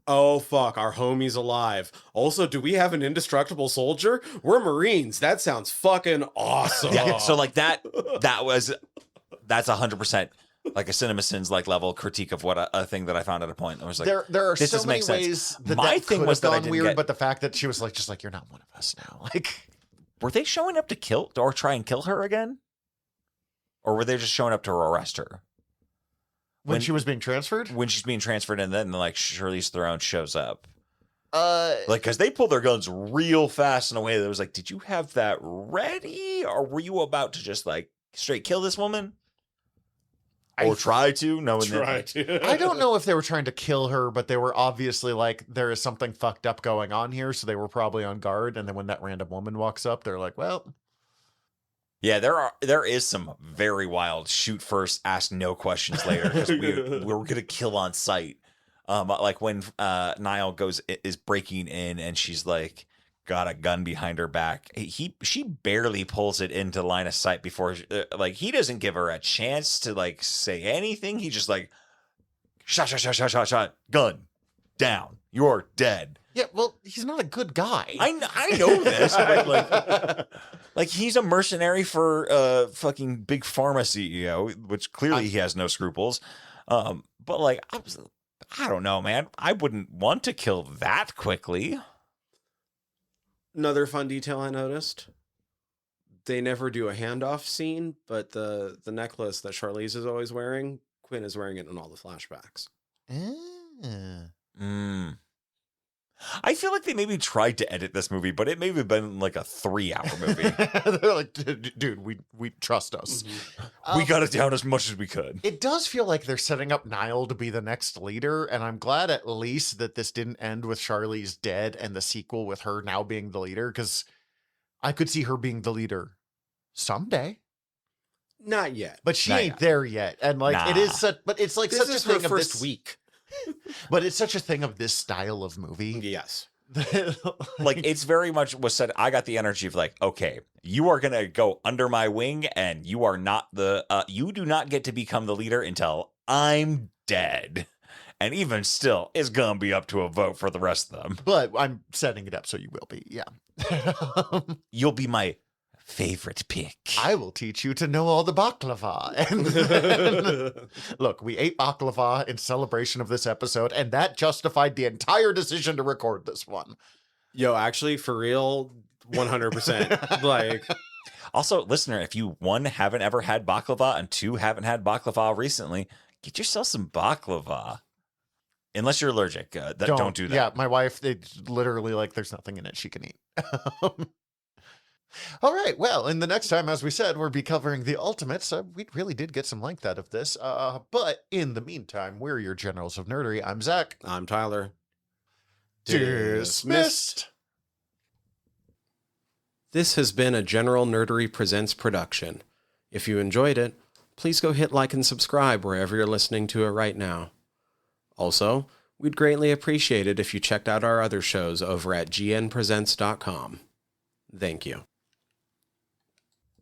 Speaker 3: "Oh fuck, our homie's alive. Also, do we have an indestructible soldier? We're Marines. That sounds fucking awesome."
Speaker 4: Yeah, so like that's 100%. like a CinemaSins like level critique of what a thing that I found at a point. I was like,
Speaker 2: there are
Speaker 4: this
Speaker 2: so
Speaker 4: doesn't
Speaker 2: many
Speaker 4: make sense.
Speaker 2: ways that
Speaker 4: My
Speaker 2: that
Speaker 4: thing
Speaker 2: could
Speaker 4: was
Speaker 2: have
Speaker 4: that I
Speaker 2: gone
Speaker 4: didn't
Speaker 2: weird,
Speaker 4: get-
Speaker 2: but the fact that she was like, just like, you're not one of us now. Like,
Speaker 4: were they showing up to kill or try and kill her again? Or were they just showing up to arrest her?
Speaker 2: when she was being transferred?
Speaker 4: When she's being transferred and then like Charlize Theron shows up.
Speaker 2: Like,
Speaker 4: Because they pulled their guns real fast in a way that was like, did you have that ready? Or were you about to just like straight kill this woman? Or try to? Knowing that.
Speaker 2: I don't know if they were trying to kill her, but they were obviously like, there is something fucked up going on here. So they were probably on guard. And then when that random woman walks up, they're like, well,
Speaker 4: Yeah, there is some very wild shoot first, ask no questions later because we're gonna kill on sight. Like when Niall is breaking in and she's like got a gun behind her back. She barely pulls it into line of sight before like he doesn't give her a chance to like say anything. He just like shot, gun down. You're dead.
Speaker 2: yeah, well, he's not a good guy.
Speaker 4: I know this, but like he's a mercenary for fucking big pharma CEO, which clearly he has no scruples. But like I don't know, man. I wouldn't want to kill that quickly.
Speaker 3: Another fun detail I noticed. They never do a handoff scene, but the necklace that Charlize is always wearing, Quinn is wearing it in all the flashbacks.
Speaker 4: I feel like they maybe tried to edit this movie, but it may have been like a 3-hour movie.
Speaker 2: They're like, dude, we trust us.
Speaker 4: We got it down as much as we could.
Speaker 2: It does feel like they're setting up Niall to be the next leader, and I'm glad at least that this didn't end with Charlize dead and the sequel with her now being the leader, because I could see her being the leader someday.
Speaker 3: Not yet.
Speaker 2: But she
Speaker 4: Not
Speaker 2: ain't
Speaker 4: yet.
Speaker 2: there yet. And like it is such but it's like
Speaker 3: This
Speaker 2: such
Speaker 3: is
Speaker 2: a thing
Speaker 3: her
Speaker 2: of
Speaker 3: first
Speaker 2: this
Speaker 3: week.
Speaker 2: But it's such a thing of this style of movie.
Speaker 3: Yes.
Speaker 4: Like it's very much was said. I got the energy of like, okay, you are gonna go under my wing, and you are not you do not get to become the leader until I'm dead. And even still, it's gonna be up to a vote for the rest of them.
Speaker 2: But I'm setting it up so you will be, yeah.
Speaker 4: You'll be my favorite pick.
Speaker 2: I will teach you to know all the baklava. And look, we ate baklava in celebration of this episode, and that justified the entire decision to record this one.
Speaker 3: Yo, actually, for real, 100%. Like,
Speaker 4: Also, listener, if you 1 haven't ever had baklava and 2 haven't had baklava recently, get yourself some baklava. Unless you're allergic, don't do that.
Speaker 2: Yeah, my wife, it's literally like there's nothing in it she can eat. All right, well, and the next time, as we said, we'll be covering the Ultimates. We really did get some length out of this. But in the meantime, we're your generals of nerdery. I'm Zach.
Speaker 3: I'm Tyler.
Speaker 2: Dismissed.
Speaker 3: This has been a General Nerdery Presents production. If you enjoyed it, please go hit like and subscribe wherever you're listening to it right now. Also, we'd greatly appreciate it if you checked out our other shows over at gnpresents.com. Thank you.